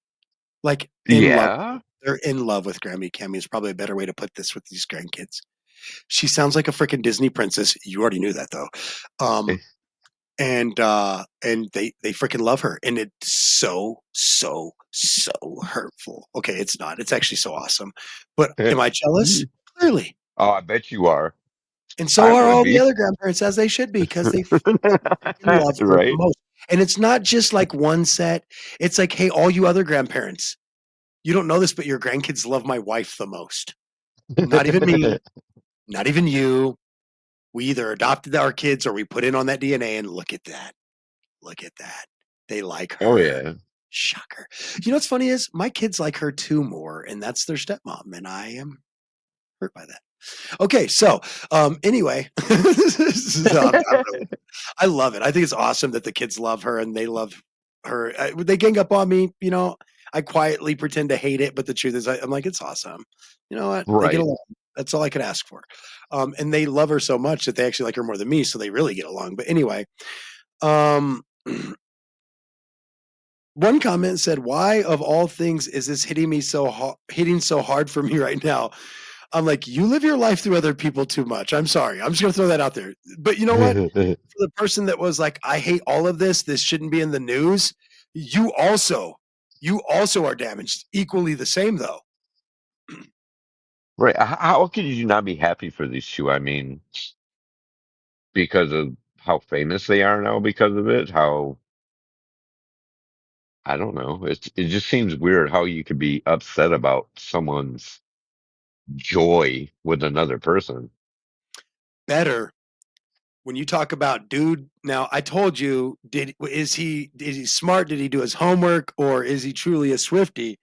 Speaker 4: Like, in love.
Speaker 5: Yeah.
Speaker 4: They're in love with Grammy Cammy is probably a better way to put this with these grandkids. She sounds like a freaking Disney princess. You already knew that though. And they freaking love her. And it's so hurtful. Okay, it's not. It's actually so awesome. But am I jealous? Clearly.
Speaker 5: Oh, I bet you are.
Speaker 4: And so
Speaker 5: I
Speaker 4: are
Speaker 5: would
Speaker 4: all the
Speaker 5: be.
Speaker 4: other grandparents, as they should be, because they freaking love her the
Speaker 5: Right?
Speaker 4: most. And it's not just like one set. It's like, hey, all you other grandparents, you don't know this, but your grandkids love my wife the most. Not even me, not even you. We either adopted our kids or we put in on that DNA, and look at that. Look at that. They like
Speaker 5: Oh
Speaker 4: her.
Speaker 5: yeah.
Speaker 4: Shocker. You know what's funny is my kids like her too more, and that's their stepmom, and I am hurt by that. Okay, so anyway, I love it. I think it's awesome that the kids love her and they love her. They gang up on me, I quietly pretend to hate it, but the truth is, I'm like, it's awesome. You know what? They get
Speaker 5: Right.
Speaker 4: along. That's all I could ask for. And they love her so much that they actually like her more than me, so they really get along. But anyway, um, one comment said, "Why of all things is this hitting so hard for me right now?" I'm like, "You live your life through other people too much." I'm sorry. I'm just gonna throw that out there. But you know what? For the person that was like, "I hate all of this. This shouldn't be in the news." You also are damaged equally the same though.
Speaker 5: Right. How could you not be happy for these two? I mean, because of how famous they are now because of it, how I don't know. It just seems weird how you could be upset about someone's joy with another person.
Speaker 4: Better when you talk about dude. Now, I told you, is he smart? Did he do his homework, or is he truly a Swiftie?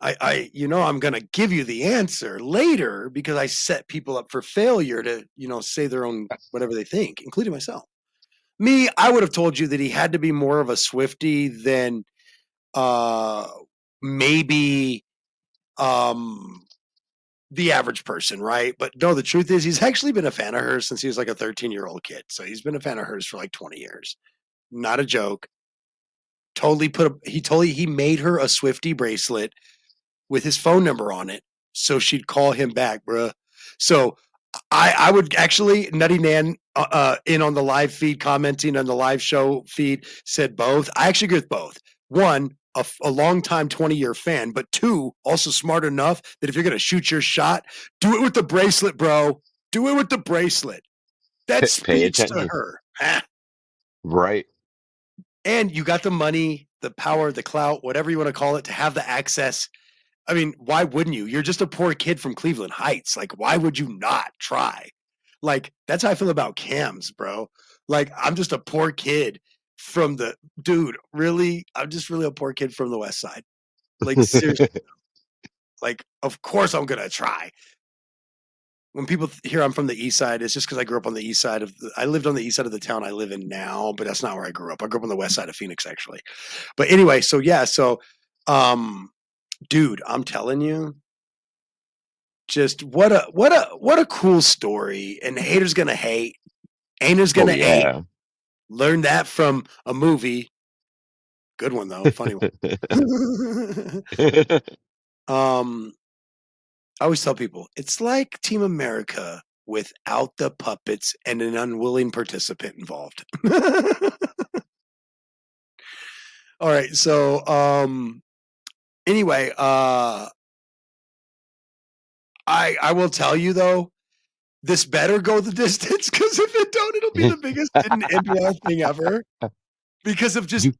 Speaker 4: I'm going to give you the answer later because I set people up for failure to, say their own whatever they think, including myself. Me, I would have told you that he had to be more of a Swiftie than uh maybe um the average person, right? But no, the truth is he's actually been a fan of hers since he was like a 13-year-old kid. So he's been a fan of hers for like 20 years. Not a joke. He made her a Swifty bracelet with his phone number on it so she'd call him back, bruh. So I would actually, Nutty Nan in on the live feed, commenting on the live show feed, said both. I actually agree with both. One, a long time 20-year fan, but two, also smart enough that if you're going to shoot your shot, do it with the bracelet, bro. Do it with the bracelet. That
Speaker 5: Pay
Speaker 4: speaks to
Speaker 5: attention.
Speaker 4: her.
Speaker 5: Right.
Speaker 4: And you got the money, the power, the clout, whatever you want to call it, to have the access. I mean, why wouldn't you? You're just a poor kid from Cleveland Heights. Like, why would you not try? Like, that's how I feel about cams, bro. Like, I'm just a poor kid from the dude, really, I'm just really a poor kid from the West Side. Like, seriously, like, of course I'm gonna try. When people hear I'm from the East Side, it's just because I grew up on the East Side I lived on the East Side of the town I live in now, but that's not where I grew up. I grew up on the West Side of Phoenix, actually. But anyway, so yeah, um, dude, I'm telling you, just what a cool story. And haters gonna hate. Haters
Speaker 5: Oh
Speaker 4: gonna hate.
Speaker 5: yeah.
Speaker 4: Learn that from a movie. Good one though, funny one. um, I always tell people it's like Team America without the puppets and an unwilling participant involved. All right, so anyway, I will tell you though, this better go the distance because if it don't, it'll be the biggest hidden end well thing ever. Because of just
Speaker 5: You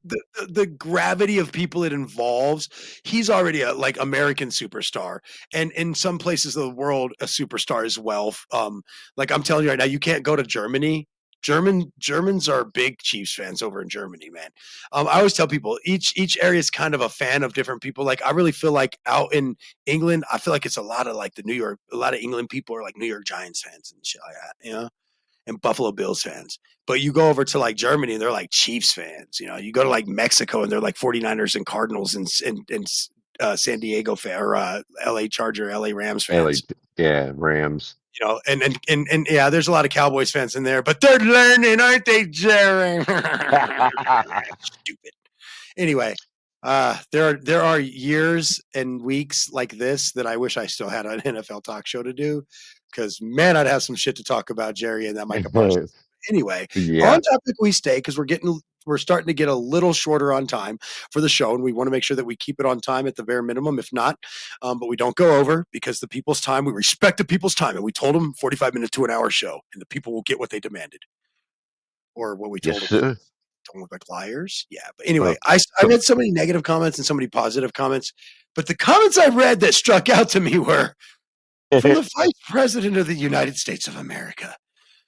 Speaker 4: the gravity of people it involves. He's already a like American superstar, and in some places of the world, a superstar as well. Like I'm telling you right now, you can't go to Germany. Germans are big Chiefs fans over in Germany, man. I always tell people each area is kind of a fan of different people. Like I really feel like out in England, I feel like it's a lot of like a lot of England people are like New York Giants fans and shit like that, and Buffalo Bills fans. But you go over to like Germany and they're like Chiefs fans. You go to like Mexico and they're like 49ers and Cardinals and San Diego or LA Charger, LA Rams
Speaker 5: LA,
Speaker 4: fans.
Speaker 5: yeah, Rams.
Speaker 4: And yeah, there's a lot of Cowboys fans in there, but they're learning, aren't they, Jerry? Stupid. Anyway, there are years and weeks like this that I wish I still had an NFL talk show to do, because man, I'd have some shit to talk about, Jerry, and that Micah Parsons. Anyway,
Speaker 5: Yeah.
Speaker 4: on topic we stay because we're starting to get a little shorter on time for the show, and we want to make sure that we keep it on time at the bare minimum, if not, but we don't go over because the people's time, we respect the people's time, and we told them 45 minutes to an hour show, and the people will get what they demanded or what we
Speaker 5: Yes,
Speaker 4: told them.
Speaker 5: sir.
Speaker 4: Don't look like liars. Yeah. But anyway,
Speaker 5: Uh,
Speaker 4: I read so many negative comments and so many positive comments, but the comments I read that struck out to me were from the Vice President of the United States of America,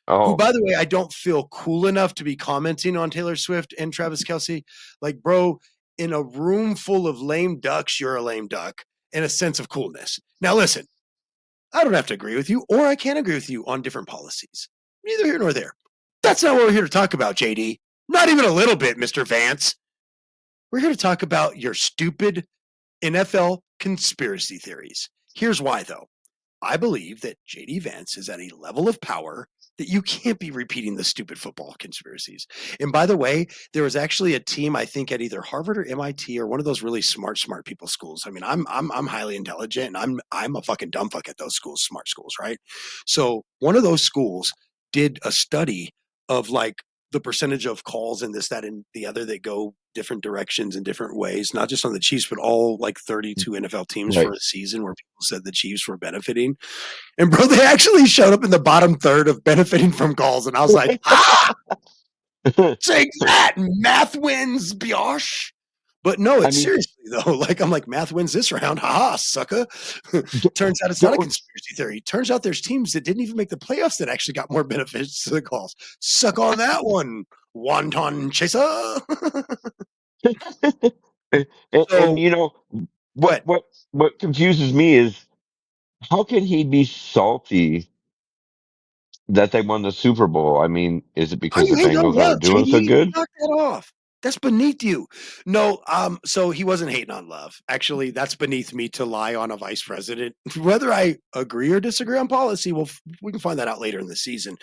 Speaker 4: who,
Speaker 5: oh,
Speaker 4: by the way, I don't feel cool enough to be commenting on Taylor Swift and Travis Kelce. Like, bro, in a room full of lame ducks, you're a lame duck and a sense of coolness. Now, listen, I don't have to agree with you, or I can agree with you on different policies. Neither here nor there. That's not what we're here to talk about, JD. Not even a little bit, Mr. Vance. We're here to talk about your stupid NFL conspiracy theories. Here's why, though. I believe that JD Vance is at a level of power that you can't be repeating the stupid football conspiracies. And by the way, there was actually a team, I think, at either Harvard or MIT or one of those really smart people schools. I mean, I'm highly intelligent and I'm a fucking dumb fuck at those schools, smart schools, right? So one of those schools did a study of like the percentage of calls in this, that, and the other that go different directions in different ways, not just on the Chiefs, but all like 32 NFL teams for
Speaker 5: Right.
Speaker 4: a season where people said the Chiefs were benefiting. And bro, they actually showed up in the bottom third of benefiting from calls. And I was like, take that, math wins, Biosh. But no,
Speaker 5: I
Speaker 4: it's
Speaker 5: mean,
Speaker 4: seriously though. Like I'm like, math wins this round. Haha, sucker. Turns out it's not a
Speaker 5: don't
Speaker 4: conspiracy theory. Turns out there's teams that didn't even make the playoffs that actually got more benefits to the calls. Suck on that one, wonton chaser.
Speaker 5: and
Speaker 4: So
Speaker 5: you know
Speaker 4: go
Speaker 5: what
Speaker 4: ahead.
Speaker 5: what what confuses me is how can he be salty that they won the Super Bowl? I mean, is it
Speaker 4: Are
Speaker 5: because
Speaker 4: you
Speaker 5: the
Speaker 4: hating on
Speaker 5: Bengals are
Speaker 4: love,
Speaker 5: doing so
Speaker 4: JD?
Speaker 5: good?
Speaker 4: Knock that off. That's beneath you. No, so he wasn't hating on love. Actually, that's beneath me to lie on a vice president. Whether I agree or disagree on policy, we can find that out later in the season.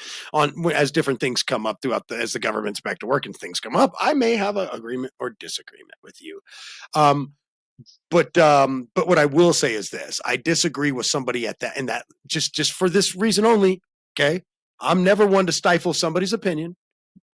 Speaker 4: As different things come up as the government's back to work and things come up, I may have an agreement or disagreement with you. Um, but what I will say is this: I disagree with somebody at that, and that just for this reason only. Okay, I'm never one to stifle somebody's opinion.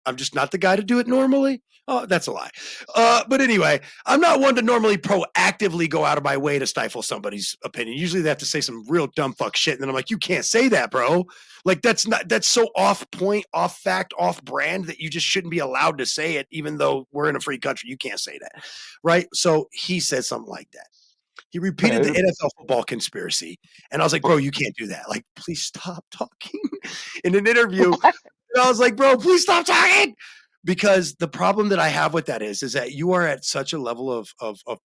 Speaker 4: I'm just not the guy to do it normally. Oh, that's a lie. But anyway, I'm not one to normally proactively go out of my way to stifle somebody's opinion. Usually they have to say some real dumb fuck shit. And then I'm like, you can't say that, bro. Like that's so off point, off fact, off brand that you just shouldn't be allowed to say it, even though we're in a free country. You can't say that. Right. So he said something like that. He repeated the
Speaker 5: Uh,
Speaker 4: NFL football conspiracy. And I was like, bro, you can't do that. Like, please stop talking in an interview. And I was like, bro, please stop talking. Because the problem that I have with that is that you are at such a level of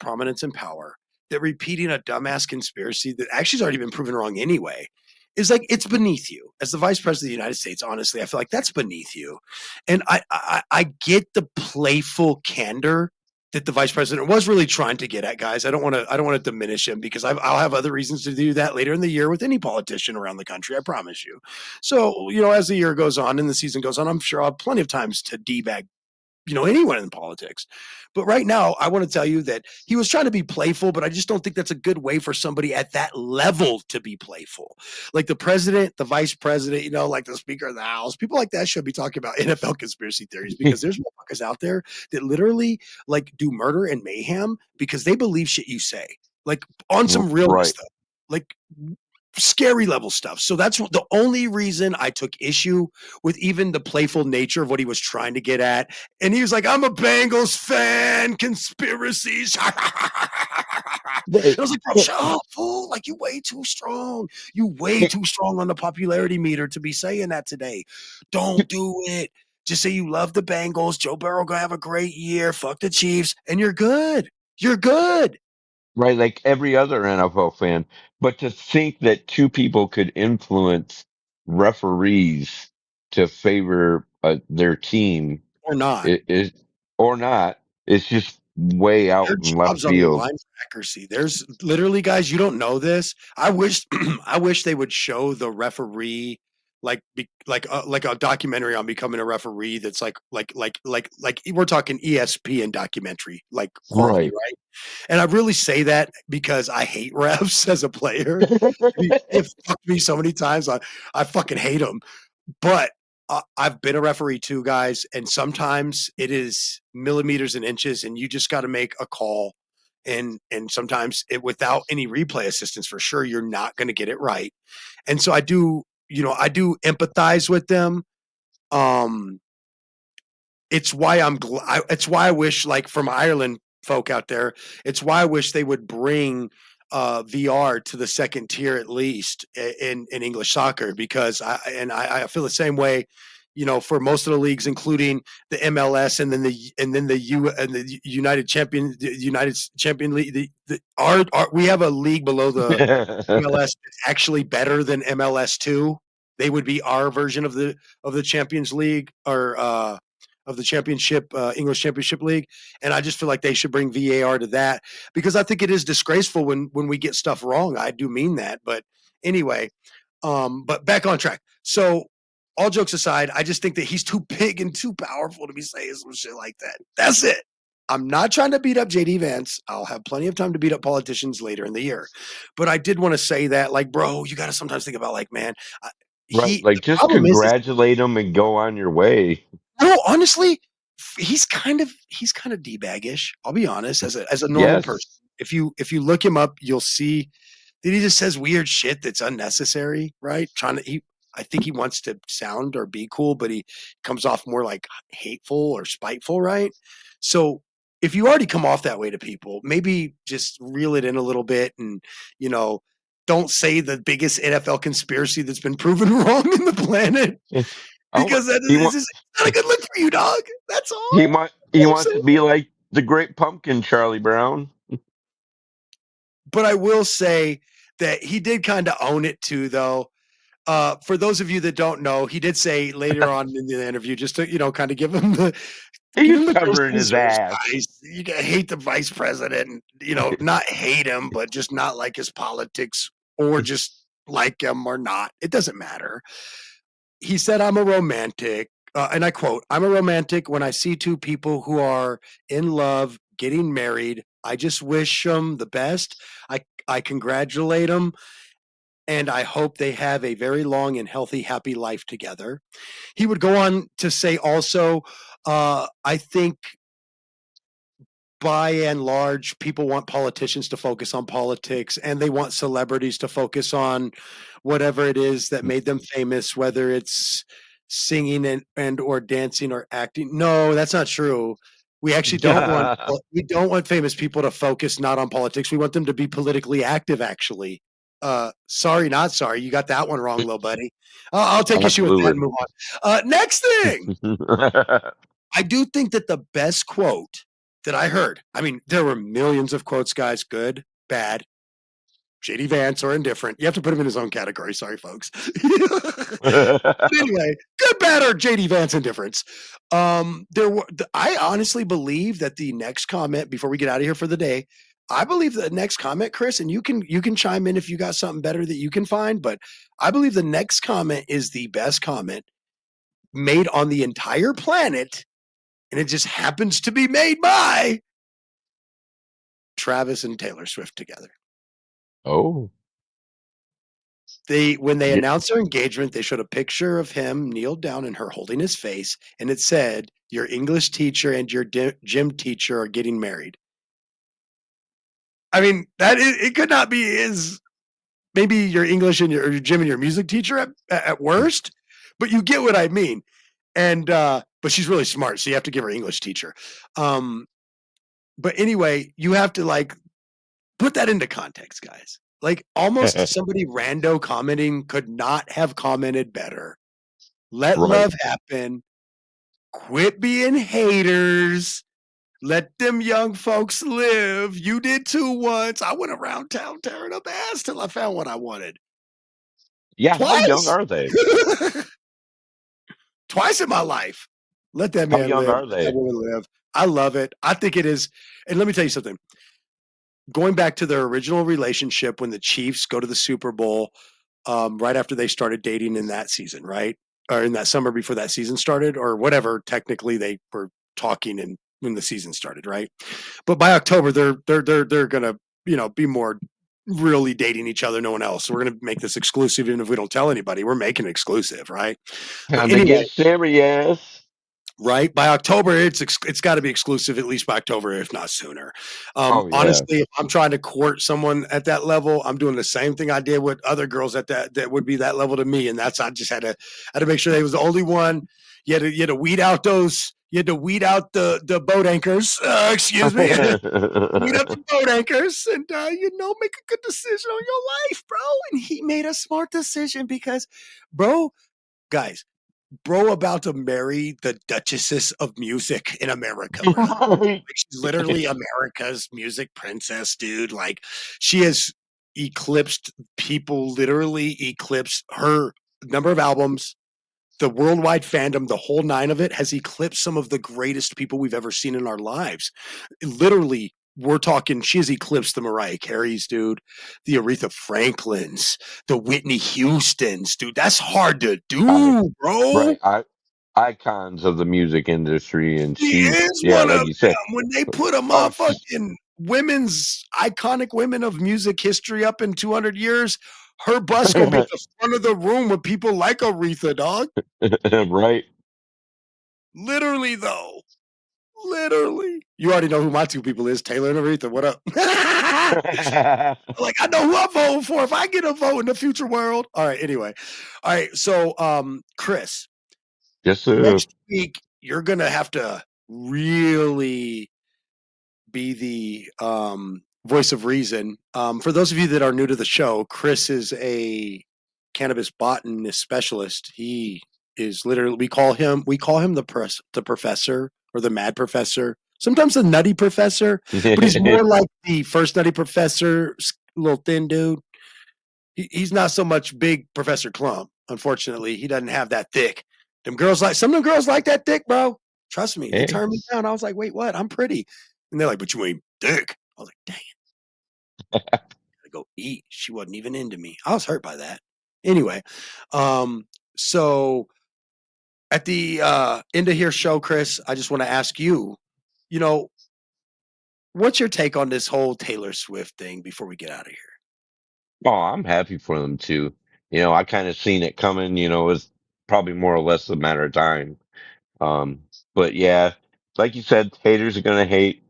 Speaker 4: prominence and power that repeating a dumbass conspiracy that actually has already been proven wrong anyway is like it's beneath you. As the vice president of the United States, honestly, I feel like that's beneath you. And I get the playful candor that the vice president was really trying to get at, guys. I don't want to diminish him because I'll have other reasons to do that later in the year with any politician around the country. I promise you. So as the year goes on and the season goes on, I'm sure I'll have plenty of times to debag anyone in politics. But right now, I want to tell you that he was trying to be playful, but I just don't think that's a good way for somebody at that level to be playful. Like the president, the vice president, like the speaker of the house, people like that should be talking about NFL conspiracy theories because there's motherfuckers out there that literally like do murder and mayhem because they believe shit you say, like on some realness
Speaker 5: right.
Speaker 4: stuff. Like scary level stuff. So that's the only reason I took issue with even the playful nature of what he was trying to get at. And he was like, I'm a Bengals fan, conspiracies. I
Speaker 5: Right.
Speaker 4: was like, bro, shut up, fool. Like, you way too strong. You way too strong on the popularity meter to be saying that today. Don't do it. Just say you love the Bengals. Joe Burrow gonna have a great year. Fuck the Chiefs. And you're good. You're good.
Speaker 5: Right, like every other NFL fan. But to think that two people could influence referees to favor their team
Speaker 4: Or not.
Speaker 5: is or not, it's just way out
Speaker 4: Their
Speaker 5: in left
Speaker 4: job's on the
Speaker 5: field.
Speaker 4: line for accuracy. There's literally, guys, you don't know this. I wish I wish they would show the referee like a documentary on becoming a referee that's like we're talking ESPN documentary like quality,
Speaker 5: Right.
Speaker 4: right? And I really say that because I hate refs as a player. They've fucked me so many times. I fucking hate them. But I've been a referee too, guys, and sometimes it is millimeters and inches, and you just got to make a call. And sometimes without any replay assistance, for sure, you're not going to get it right. And so I do empathize with them. Um, it's why it's why I wish, like from Ireland folk out there, it's why I wish they would bring VR to the second tier at least in English soccer because I feel the same way. For most of the leagues, including the MLS and then the United Champion League, we have a league below the MLS that's actually better than MLS two. They would be our version of the Champions League or of the championship English Championship League, and I just feel like they should bring VAR to that because I think it is disgraceful when we get stuff wrong. I do mean that, but anyway, but back on track. So all jokes aside, I just think that he's too big and too powerful to be saying some shit like that. That's it. I'm not trying to beat up JD Vance. I'll have plenty of time to beat up politicians later in the year. But I did want to say that, like, bro, you got to sometimes think about, like, man,
Speaker 5: Right.
Speaker 4: the
Speaker 5: Like just
Speaker 4: problem is
Speaker 5: congratulate them and go on your way.
Speaker 4: No, honestly, he's kind of d-baggish. I'll be honest, as a normal person.
Speaker 5: Yes.
Speaker 4: If you look him up, you'll see that he just says weird shit that's unnecessary, right? I think he wants to sound or be cool, but he comes off more like hateful or spiteful, right? So if you already come off that way to people, maybe just reel it in a little bit and, you know, don't say the biggest NFL conspiracy that's been proven wrong in the planet
Speaker 5: Oh,
Speaker 4: because that
Speaker 5: he
Speaker 4: is
Speaker 5: want
Speaker 4: just not a good look for you, dog. That's
Speaker 5: he
Speaker 4: all.
Speaker 5: want
Speaker 4: That's
Speaker 5: he
Speaker 4: all I'm
Speaker 5: wants to
Speaker 4: saying.
Speaker 5: be like the Great Pumpkin, Charlie Brown.
Speaker 4: But I will say that he did kind of own it too, though. For those of you that don't know, he did say later on in the interview, just to kind of
Speaker 5: He
Speaker 4: give
Speaker 5: was
Speaker 4: him the grace
Speaker 5: covering
Speaker 4: he
Speaker 5: his
Speaker 4: deserves,
Speaker 5: ass.
Speaker 4: guys. You gotta hate the vice president, not hate him, but just not like his politics, or just like him or not. It doesn't matter. He said, "I'm a romantic," and I quote, "I'm a romantic when I see two people who are in love getting married. I just wish them the best. I congratulate them, and I hope they have a very long and healthy, happy life together." He would go on to say also, I think by and large, people want politicians to focus on politics, and they want celebrities to focus on whatever it is that made them famous, whether it's singing and or dancing or acting. No, that's not true. We actually don't want famous people to focus not on politics. We want them to be politically active, actually. Sorry, not sorry. You got that one wrong, little buddy. I'll take issue with that
Speaker 5: Absolutely.
Speaker 4: and move on. Next thing. I do think that the best quote that I heard, I mean, there were millions of quotes, guys, good, bad, JD Vance, or indifferent. You have to put him in his own category. Sorry, folks. But anyway, good, bad, or JD Vance indifference. I honestly believe that the next comment before we get out of here for the day, I believe the next comment, Chris, and you can chime in if you got something better that you can find, but I believe the next comment is the best comment made on the entire planet, and it just happens to be made by Travis and Taylor Swift together.
Speaker 5: Oh.
Speaker 4: When they
Speaker 5: Yeah.
Speaker 4: announced their engagement, they showed a picture of him kneeled down and her holding his face, and it said, "Your English teacher and your gym teacher are getting married." I mean, it could not be his. Maybe your English and your gym and your music teacher at worst, but you get what I mean. And but she's really smart, so you have to give her English teacher. But anyway, you have to put that into context, guys. Like almost somebody rando commenting could not have commented better. Let
Speaker 5: Right.
Speaker 4: love happen. Quit being haters. Let them young folks live. You did too once. I went around town tearing up ass till I found what I wanted.
Speaker 5: Yeah, how young
Speaker 4: Twice.
Speaker 5: are they?
Speaker 4: Twice in my life. Let that
Speaker 5: How
Speaker 4: man
Speaker 5: young
Speaker 4: live.
Speaker 5: are
Speaker 4: Let that
Speaker 5: they?
Speaker 4: woman live. I love it. I think it is. And let me tell you something. Going back to their original relationship when the Chiefs go to the Super Bowl, right after they started dating in that season, right? Or in that summer before that season started, or whatever. Technically, they were talking and when the season started, right? But by October, they're gonna be more really dating each other, no one else. So we're gonna make this exclusive, even if we don't tell anybody. We're making it exclusive, right? But
Speaker 5: Time to
Speaker 4: anyway,
Speaker 5: get serious.
Speaker 4: right? By October, it's got to be exclusive at least by October, if not sooner.
Speaker 5: Oh yeah.
Speaker 4: Honestly, if I'm trying to court someone at that level, I'm doing the same thing I did with other girls at that would be that level to me, and that's I just had to make sure they was the only one. You had to weed out those. You had to weed out the boat anchors. Excuse me. Weed up the boat anchors and make a good decision on your life, bro. And he made a smart decision because, bro, guys, bro about to marry the Duchesses of music in America, bro.
Speaker 5: Right.
Speaker 4: Like, she's literally America's music princess, dude. Like, she has eclipsed people, literally eclipsed her number of albums, the worldwide fandom, the whole nine of it has eclipsed some of the greatest people we've ever seen in our lives. Literally, we're talking, she has eclipsed the Mariah Careys, dude, the Aretha Franklins, the Whitney Houstons, dude. That's hard to
Speaker 5: I
Speaker 4: do, bro.
Speaker 5: right. Icons of the music industry, and
Speaker 4: She
Speaker 5: she,
Speaker 4: is
Speaker 5: yeah,
Speaker 4: one of
Speaker 5: like you said,
Speaker 4: them. When they put a
Speaker 5: oh, she's
Speaker 4: motherfucking women's iconic women of music history up in 200 years, her bust gonna be at the front of the room with people like Aretha, dog.
Speaker 5: right.
Speaker 4: Literally, though. Literally. You already know who my two people is, Taylor and Aretha. What up? Like, I know who I'm voting for if I get a vote in the future world. All right, anyway. All right, so Chris,
Speaker 5: Yes, sir.
Speaker 4: next week you're gonna have to really be the voice of reason. For those of you that are new to the show, Chris is a cannabis botanist specialist. He is literally we call him the professor or the mad professor. Sometimes the nutty professor, but he's more like the first nutty professor, little thin dude. He's not so much big Professor Clump. Unfortunately, he doesn't have that thick. Some of them girls like that thick, bro. Trust me. They
Speaker 5: Hey.
Speaker 4: turned me down. I was like, wait, what? I'm pretty. And they're like, but you ain't thick. I was like, dang it. I go eat. She wasn't even into me. I was hurt by that. Anyway, so at the end of here show, Chris, I just want to ask you, what's your take on this whole Taylor Swift thing before we get out of here?
Speaker 5: Oh, I'm happy for them too. I kind of seen it coming. It's probably more or less a matter of time. Um, but yeah, like you said, haters are gonna hate,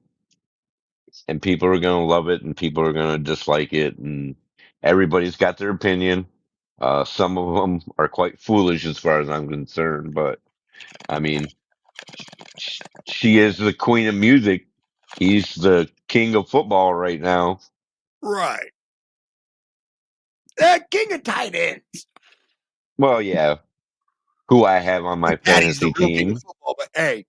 Speaker 5: and people are gonna love it, and people are gonna dislike it, and everybody's got their opinion. Some of them are quite foolish as far as I'm concerned, but I mean, she is the queen of music. He's the king of football right now.
Speaker 4: Right. King of tight ends.
Speaker 5: Well, yeah, who I have on my
Speaker 4: Daddy's the
Speaker 5: fantasy
Speaker 4: real king of
Speaker 5: team.
Speaker 4: football. But hey,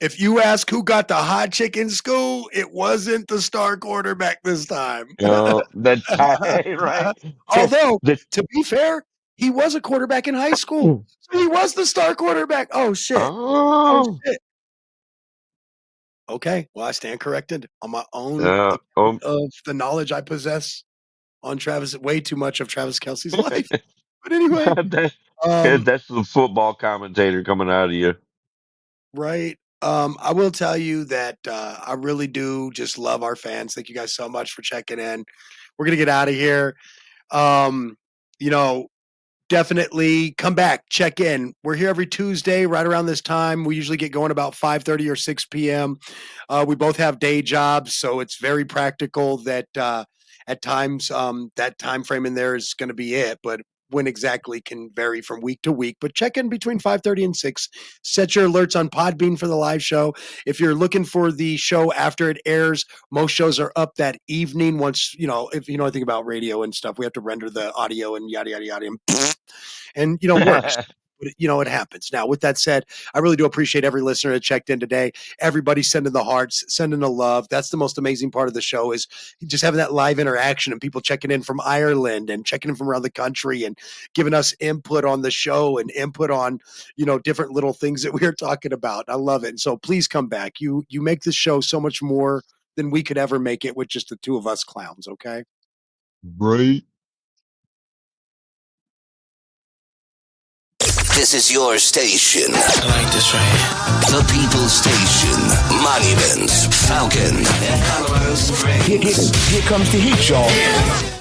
Speaker 4: if you ask who got the hot chick in school, it wasn't the star quarterback this time.
Speaker 5: The tie, right?
Speaker 4: Although,
Speaker 5: The,
Speaker 4: to be fair, he was a quarterback in high school. So he was the star quarterback. Oh shit. Oh
Speaker 5: oh,
Speaker 4: shit. Okay. Well, I stand corrected on my own
Speaker 5: uh,
Speaker 4: account of the knowledge I possess on way too much of Travis Kelsey's life. But anyway,
Speaker 5: that,
Speaker 4: um,
Speaker 5: that's the football commentator coming out of you.
Speaker 4: right. I will tell you that I really do just love our fans. Thank you guys so much for checking in. We're gonna get out of here. Um, you know, definitely come back, check in. We're here every Tuesday, right around this time. We usually get going about 5:30 or 6 p.m. We both have day jobs, so it's very practical that at times that time frame in there is going to be it. But when exactly can vary from week to week. But check in between 5:30 and 6. Set your alerts on Podbean for the live show. If you're looking for the show after it airs, most shows are up that evening. Once, if you know anything about radio and stuff, we have to render the audio and yada, yada, yada. And, works. But, it happens. Now, with that said, I really do appreciate every listener that checked in today. Everybody sending the hearts, sending the love. That's the most amazing part of the show is just having that live interaction and people checking in from Ireland and checking in from around the country and giving us input on the show and input on, different little things that we are talking about. I love it. And so please come back. You make this show so much more than we could ever make it with just the two of us clowns. Okay.
Speaker 5: Right.
Speaker 1: This is your station.
Speaker 8: I like this right here.
Speaker 1: The People's Station. Monuments, Falcon, and Colorado's Springs.
Speaker 8: Here comes the heat, y'all.